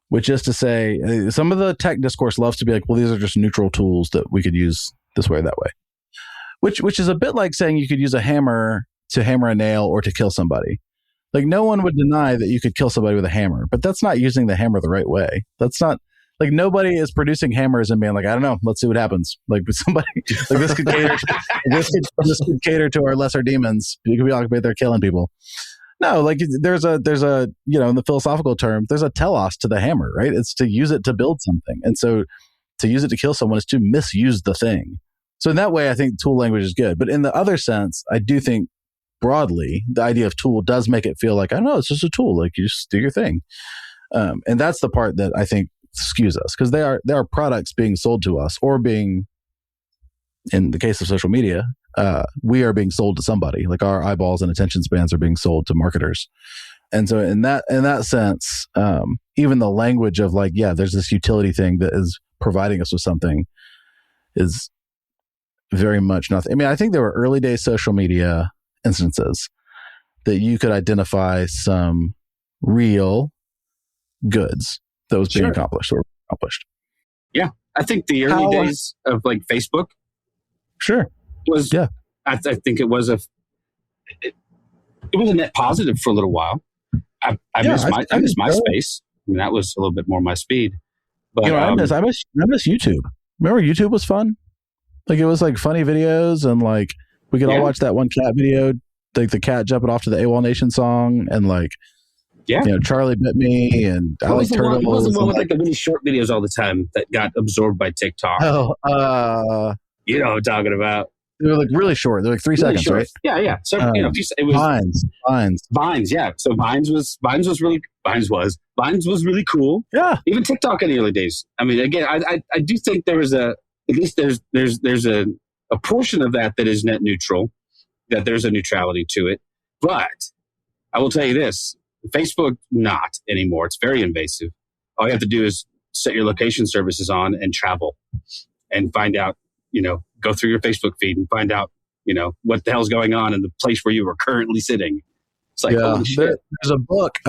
which is to say, some of the tech discourse loves to be like, well, these are just neutral tools that we could use this way or that way, which is a bit like saying you could use a hammer to hammer a nail or to kill somebody. Like no one would deny that you could kill somebody with a hammer, but that's not using the hammer the right way. That's not like, nobody is producing hammers and being like, I don't know, let's see what happens. Like somebody, like this could cater to our lesser demons. You could be like, they're killing people. No, like there's a, you know, in the philosophical term, there's a telos to the hammer, right? It's to use it to build something. And so to use it to kill someone is to misuse the thing. So in that way, I think tool language is good. But in the other sense, I do think broadly, the idea of tool does make it feel like, I don't know, it's just a tool. Like you just do your thing. And that's the part that I think skews us, because there are products being sold to us, or being, in the case of social media, we are being sold to somebody. Like our eyeballs and attention spans are being sold to marketers. And so in that sense, even the language of like, yeah, there's this utility thing that is providing us with something is very much nothing. I mean, I think there were early day social media instances that you could identify some real goods that was being accomplished or accomplished. Yeah. I think the early days of like Facebook was, I think it was a net positive for a little while. I miss MySpace. I mean, that was a little bit more my speed. But you know, I miss YouTube. Remember YouTube was fun? Like it was like funny videos, and like we could all watch that one cat video, like the cat jumping off to the AWOL Nation song, and like, you know, Charlie Bit Me, and I like Turtles. What was the one with like the really short videos all the time that got absorbed by TikTok? You know what I'm talking about. They were like really short. They're like 3 seconds, short. Right? Yeah. So you know, it was Vines. Yeah. So Vines was really cool. Yeah. Even TikTok in the early days. I mean, again, I do think there was at least there's a portion of that is net neutral, that there's a neutrality to it. But I will tell you this: Facebook, not anymore. It's very invasive. All you have to do is set your location services on and travel, and find out. You know, go through your Facebook feed and find out, you know, what the hell's going on in the place where you are currently sitting. It's like, holy shit. There's a book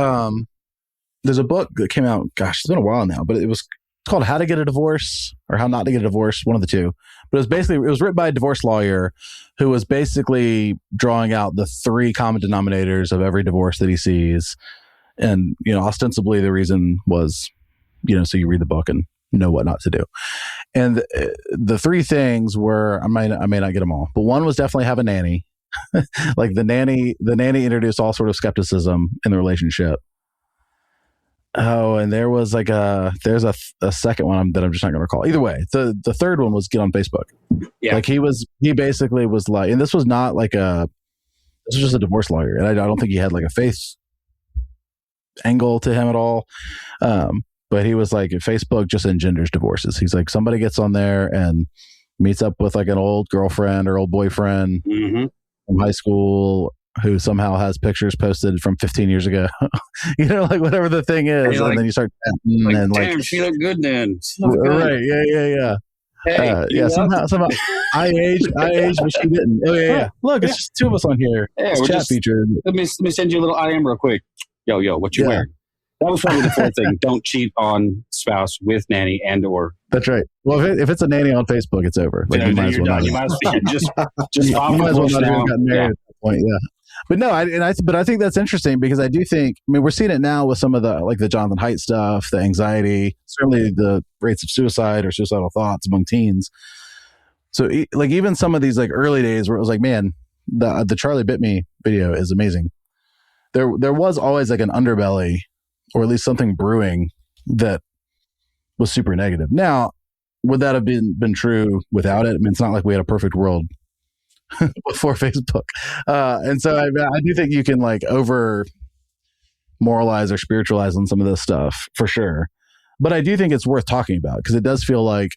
that came out, gosh, it's been a while now, but it's called How to Get a Divorce or How Not to Get a Divorce, one of the two. But it was written by a divorce lawyer who was basically drawing out the 3 common denominators of every divorce that he sees. And, you know, ostensibly the reason was, you know, so you read the book and know what not to do. And the 3 things were, I may not get them all, but one was definitely have a nanny. Like the nanny introduced all sort of skepticism in the relationship. Oh, and there was like there's a second one that I'm just not going to recall. Either way, the third one was get on Facebook. Yeah. Like he basically was like, and this was not like This was just a divorce lawyer, and I don't think he had like a faith angle to him at all. But he was like, Facebook just engenders divorces. He's like, somebody gets on there and meets up with like an old girlfriend or old boyfriend from high school who somehow has pictures posted from 15 years ago. Like whatever the thing is, and then you start like, and damn, she looked good then. Looked good. Right? Yeah. Hey, somehow I aged, but she didn't. Oh yeah. Look, it's just two of us on here. Yeah, it's chat feature. Let me send you a little IM real quick. Yo, what you wearing? That was probably the fourth thing. Don't cheat on spouse with nanny and/or. That's right. Well, if it's a nanny on Facebook, it's over. Like you might as well just you might as well not have gotten married at that point. Yeah. But no, I think that's interesting because I do think, we're seeing it now with some of the Jonathan Haidt stuff, the anxiety, certainly the rates of suicide or suicidal thoughts among teens. So like even some of these like early days where it was like, man, the Charlie Bit Me video is amazing. There was always like an underbelly, or at least something brewing that was super negative. Now, would that have been true without it? It's not like we had a perfect world before Facebook. And so I do think you can like over moralize or spiritualize on some of this stuff for sure. But I do think it's worth talking about because it does feel like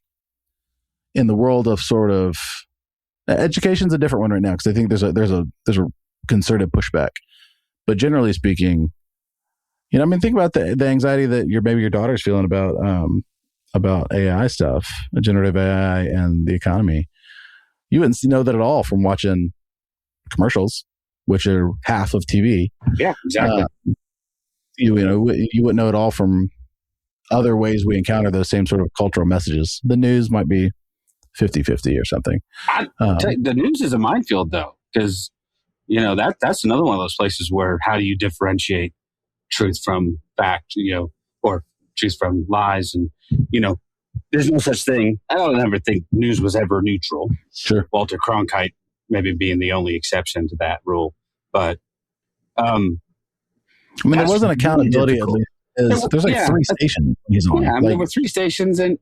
in the world of sort of education's a different one right now because I think there's a concerted pushback. But generally speaking, think about the anxiety that your daughter's feeling about AI stuff, generative AI and the economy. You wouldn't know that at all from watching commercials, which are half of TV. Yeah, exactly. You wouldn't know it all from other ways we encounter those same sort of cultural messages. The news might be 50-50 or something. The news is a minefield, though, because that's another one of those places where how do you differentiate truth from fact, or truth from lies, and there's no such thing. I don't ever think news was ever neutral. Sure. Walter Cronkite maybe being the only exception to that rule. But there wasn't accountability at least. There's like 3 stations he's on. Yeah, there were 3 stations and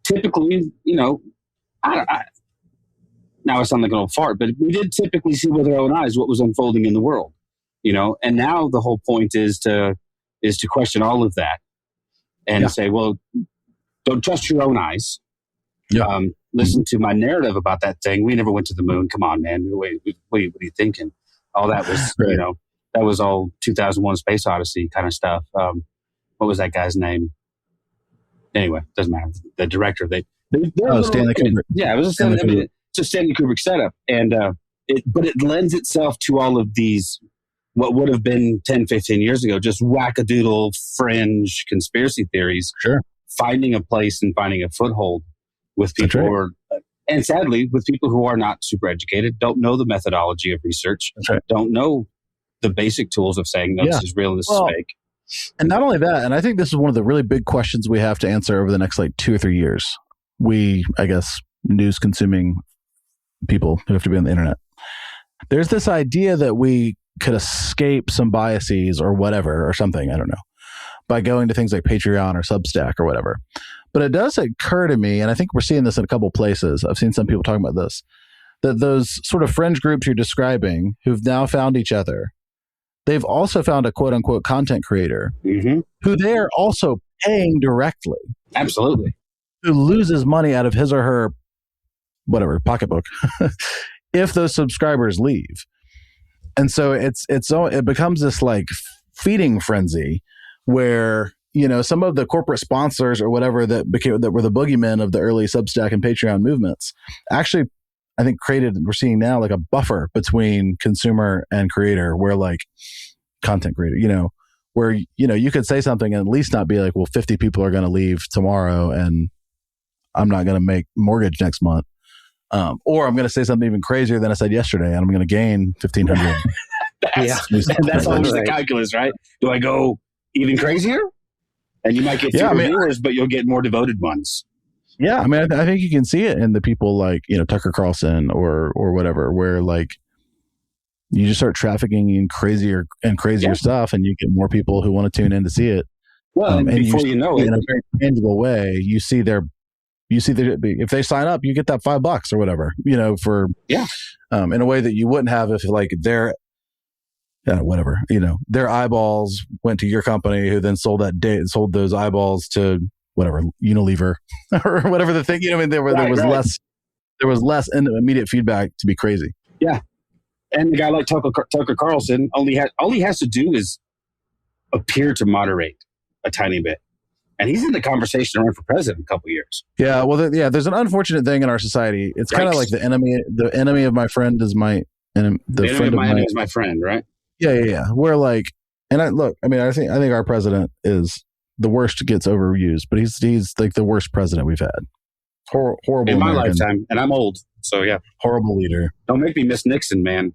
typically, now I sound like an old fart, but we did typically see with our own eyes what was unfolding in the world, and now the whole point is to question all of that and say, well, don't trust your own eyes. Yeah. Listen to my narrative about that thing. We never went to the moon. Come on, man. What are you thinking? All that was, right. That was all 2001 Space Odyssey kind of stuff. What was that guy's name? Anyway, doesn't matter. The director, Stanley Kubrick. Yeah, it was it's a Stanley Kubrick setup. And, but it lends itself to all of these, what would have been 10, 15 years ago, just wackadoodle fringe conspiracy theories. Sure. Finding a place and finding a foothold with people who are, and sadly, with people who are not super educated, don't know the methodology of research, don't know the basic tools of saying, no, this is real, this is fake. And not only that, and I think this is one of the really big questions we have to answer over the next 2 or 3 years. We, I guess, news consuming people who have to be on the internet. There's this idea that we could escape some biases or whatever, or something, I don't know, by going to things like Patreon or Substack or whatever. But it does occur to me, and I think we're seeing this in a couple places, I've seen some people talking about this, that those sort of fringe groups you're describing who've now found each other, they've also found a quote unquote content creator who they are also paying directly. Absolutely. Who loses money out of his or her, whatever, pocketbook if those subscribers leave. And so it becomes this feeding frenzy where, some of the corporate sponsors or whatever that were the boogeymen of the early Substack and Patreon movements actually, I think, we're seeing now a buffer between consumer and creator where content creator, where, you could say something and at least not be like, well, 50 people are going to leave tomorrow and I'm not going to make mortgage next month. Or I'm going to say something even crazier than I said yesterday and I'm going to gain 1,500. That's always the calculus, right? Do I go even crazier? And you might get fewer viewers, but you'll get more devoted ones. Yeah, I think you can see it in the people like Tucker Carlson or whatever, where you just start trafficking in crazier and crazier stuff, and you get more people who want to tune in to see it. Well, and before you know it, in a very tangible way, you see their you see if they sign up, you get that $5 or whatever, for in a way that you wouldn't have if like their whatever, their eyeballs went to your company, who then sold those eyeballs to whatever Unilever or whatever the thing. There was less immediate feedback to be crazy. Yeah, and the guy like Tucker Carlson all he has to do is appear to moderate a tiny bit. And he's in the conversation to run for president in a couple of years. Yeah, well, there's an unfortunate thing in our society. It's kind of like the enemy of my friend is my enemy. The enemy of my enemy is my friend, right? Yeah. We're like, and I think our president is the worst. Gets overused, but he's like the worst president we've had. Horrible in my American, lifetime, and I'm old, so yeah, horrible leader. Don't make me miss Nixon, man.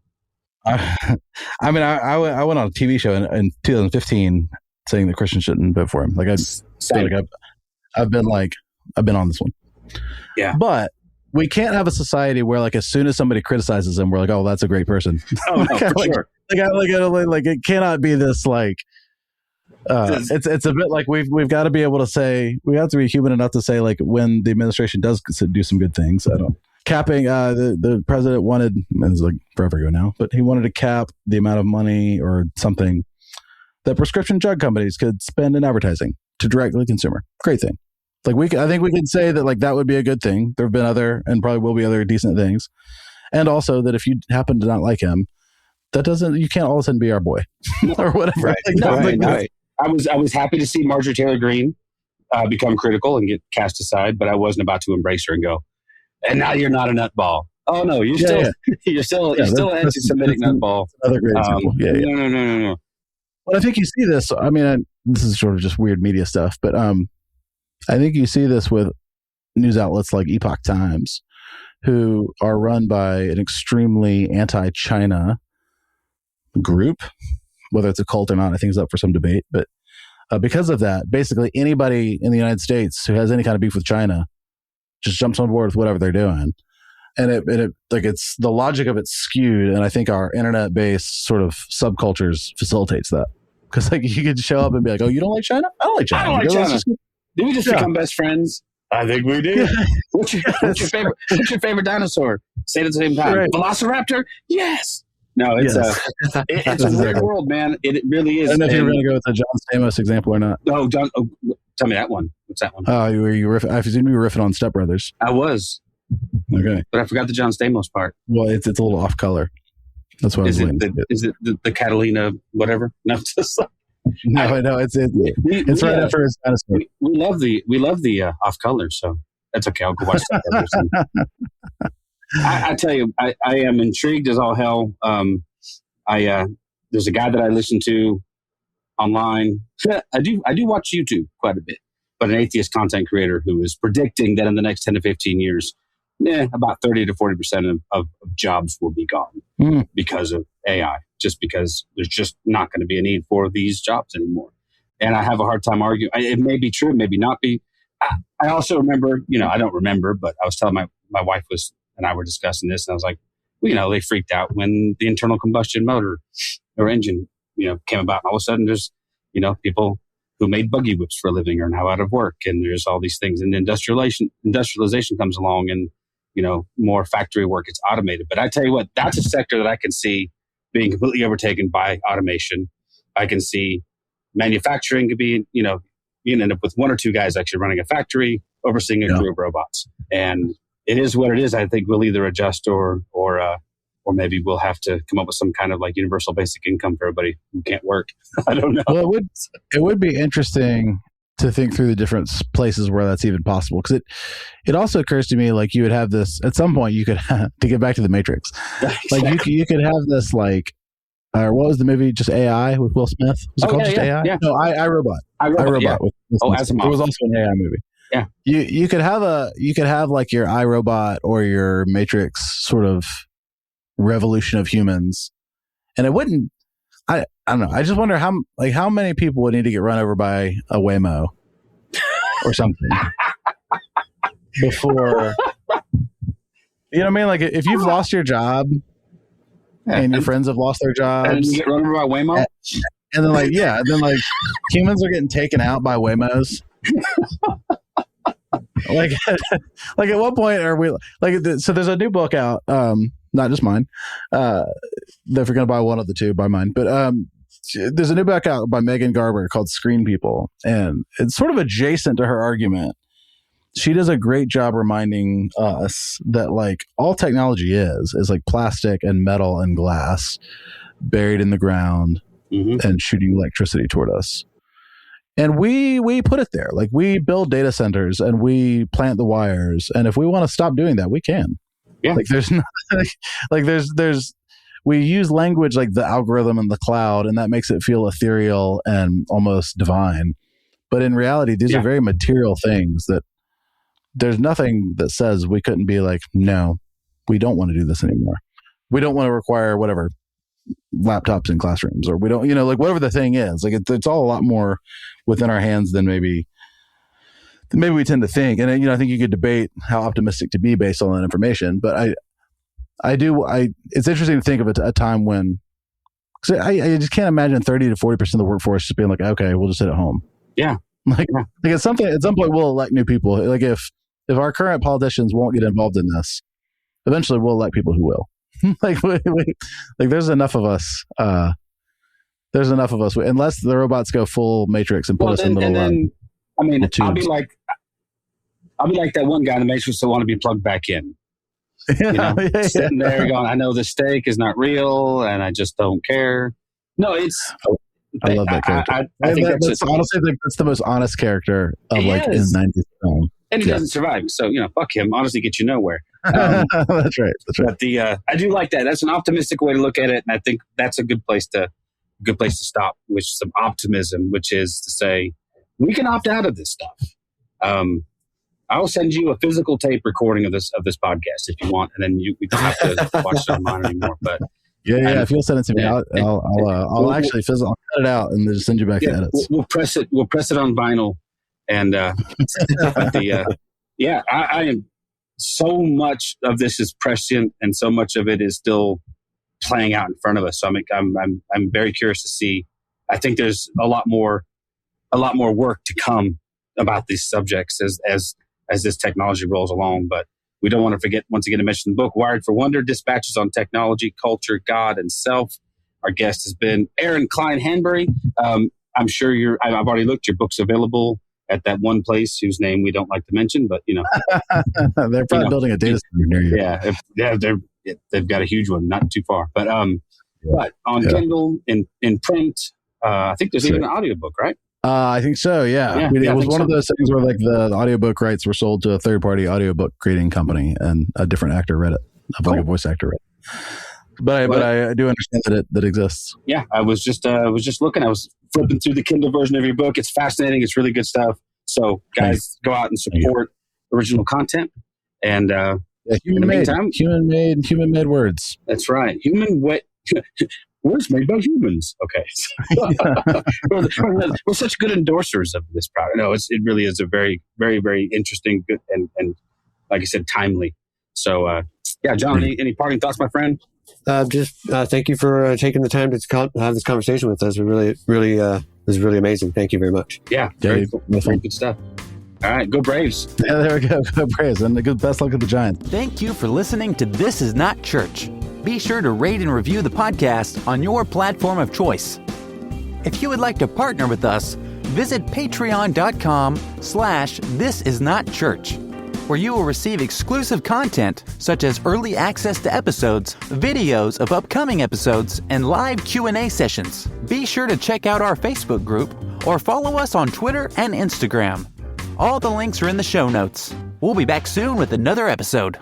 I went on a TV show in 2015 saying that Christians shouldn't vote for him. Like I've been on this one. Yeah. But we can't have a society where like as soon as somebody criticizes him, we're like, oh, that's a great person. Oh, no, for sure. Like it cannot be this like it's a bit like we've got to be able to say, we have to be human enough to say like when the administration does do some good things. Capping the president wanted, and it's like forever ago now, but he wanted to cap the amount of money or something that prescription drug companies could spend in advertising to directly consumer. Great thing. Like I think we can say that like that would be a good thing. There have been other and probably will be other decent things. And also that if you happen to not like him, you can't all of a sudden be our boy or whatever. Right. Right. I was happy to see Marjorie Taylor Greene become critical and get cast aside, but I wasn't about to embrace her and go, and now you're not a nutball. Oh no, you're still an anti-Semitic nutball. Another great example. No. But I think you see this. I mean, this is sort of just weird media stuff, but I think you see this with news outlets like Epoch Times, who are run by an extremely anti-China group. Whether it's a cult or not, I think is up for some debate. But because of that, basically anybody in the United States who has any kind of beef with China just jumps on board with whatever they're doing. And it like it's the logic of it's skewed, and I think our internet-based sort of subcultures facilitates that. Because like you could show up and be like, "Oh, you don't like China? I don't like China. I don't like China. Did we just become best friends? I think we did. What's your favorite dinosaur? Say it at the same time. Right. Velociraptor? Yes. No, it's it's a weird world, man. It really is. I don't know if you're going to go with the John Stamos example or not. No, John. Oh, tell me that one. What's that one? Oh, I presume you were riffing on Step Brothers. I was. Okay, but I forgot the John Stamos part. Well, it's a little off color. That's why is it the Catalina whatever? No, just no. It's right after his dinosaur. We love the off color, so that's okay. I'll go watch Step Brothers. I tell you, I am intrigued as all hell. There's a guy that I listen to online. I do watch YouTube quite a bit, but an atheist content creator who is predicting that in the next 10 to 15 years, about 30 to 40% of jobs will be gone because of AI, just because there's just not going to be a need for these jobs anymore. And I have a hard time arguing. It may be true, maybe not be. I also remember, I don't remember, but I was telling my wife and I were discussing this, and I was like, they freaked out when the internal combustion motor or engine, came about. And all of a sudden there's, people who made buggy whips for a living are now out of work, and there's all these things. And industrialization comes along, and, more factory work, it's automated. But I tell you what, that's a sector that I can see being completely overtaken by automation. I can see manufacturing could be, you end up with one or two guys actually running a factory, overseeing a crew of robots. And it is what it is. I think we'll either adjust or maybe we'll have to come up with some kind of like universal basic income for everybody who can't work. I don't know. Well, it would be interesting to think through the different places where that's even possible. Because it also occurs to me like you would have this at some point. You could to get back to the Matrix. Exactly. Like you could have this like. What was the movie? Just AI with Will Smith? Was it called just AI? Yeah. No, iRobot. iRobot. Yeah. With Will Smith. Asimov. It was also an AI movie. Yeah. You could have like your iRobot or your Matrix sort of revolution of humans, and it wouldn't. I don't know. I just wonder how many people would need to get run over by a Waymo or something before. You know what I mean? Like if you've lost your job. And your friends have lost their jobs. And you get run over by Waymo? And then humans are getting taken out by Waymos. Like, like at what point are we like? So there's a new book out, not just mine. If you're gonna buy one of the two, buy mine. But there's a new book out by Megan Garber called Screen People, and it's sort of adjacent to her argument. She does a great job reminding us that like all technology is like plastic and metal and glass buried in the ground and shooting electricity toward us. And we put it there. Like we build data centers and we plant the wires. And if we want to stop doing that, we can. Yeah. Like there's not, like there's we use language like the algorithm and the cloud, and that makes it feel ethereal and almost divine. But in reality, these are very material things that there's nothing that says we couldn't be like, no, we don't want to do this anymore. We don't want to require whatever laptops in classrooms, or we don't, like whatever the thing is, like it's all a lot more within our hands than maybe we tend to think. And I think you could debate how optimistic to be based on that information, but it's interesting to think of a time when, cause I just can't imagine 30 to 40% of the workforce just being like, okay, we'll just sit at home. Yeah. Like at some point we'll elect new people. Like if our current politicians won't get involved in this, eventually we'll elect people who will. like there's enough of us. Unless the robots go full Matrix and put us in the middle. I'll be like that one guy in the Matrix that want to be plugged back in. Sitting there going, I know the steak is not real, and I just don't care. No, it's. I love that character. I think that's honestly that's the most honest character of in 90s film. And he doesn't survive, so fuck him. Honestly, get you nowhere. That's right. But I do like that. That's an optimistic way to look at it, and I think that's a good place to stop with some optimism, which is to say we can opt out of this stuff. I will send you a physical tape recording of this podcast if you want, and then we don't have to watch it online anymore. But yeah, if you'll send it to me, I'll actually I'll cut it out and then just send you back the edits. We'll press it on vinyl, and I am. So much of this is prescient, and so much of it is still playing out in front of us. So I'm very curious to see. I think there's a lot more work to come about these subjects as this technology rolls along. But we don't want to forget, once again, to mention the book Wired for Wonder: Dispatches on Technology, Culture, God, and Self. Our guest has been Aaron Cline Hanbury. I'm sure I've already looked. Your book's available at that one place whose name we don't like to mention, but they're probably building a data center near you. They've got a huge one, not too far. But but on Kindle, in print, I think there's even an audiobook, right? I think so. Yeah. It was one of those things where like the audiobook rights were sold to a third-party audiobook creating company, and a different actor read it, like a voice actor read it. But I do understand that it exists. Yeah, I was just looking. I was flipping through the Kindle version of your book. It's fascinating. It's really good stuff. So, guys, go out and support original content. And human made words. That's right. Words made by humans. Okay. We're such good endorsers of this product. No, it really is a very, very, very interesting, good, and like I said, timely. So, John, any parting thoughts, my friend? Thank you for taking the time to have this conversation with us. It really was really amazing. Thank you very much. Yeah, very cool. Very good stuff. All right, go Braves. Yeah, there we go. Go Braves. And best luck with the Giants. Thank you for listening to This Is Not Church. Be sure to rate and review the podcast on your platform of choice. If you would like to partner with us, visit patreon.com/thisisnotchurch, where you will receive exclusive content such as early access to episodes, videos of upcoming episodes, and live Q&A sessions. Be sure to check out our Facebook group or follow us on Twitter and Instagram. All the links are in the show notes. We'll be back soon with another episode.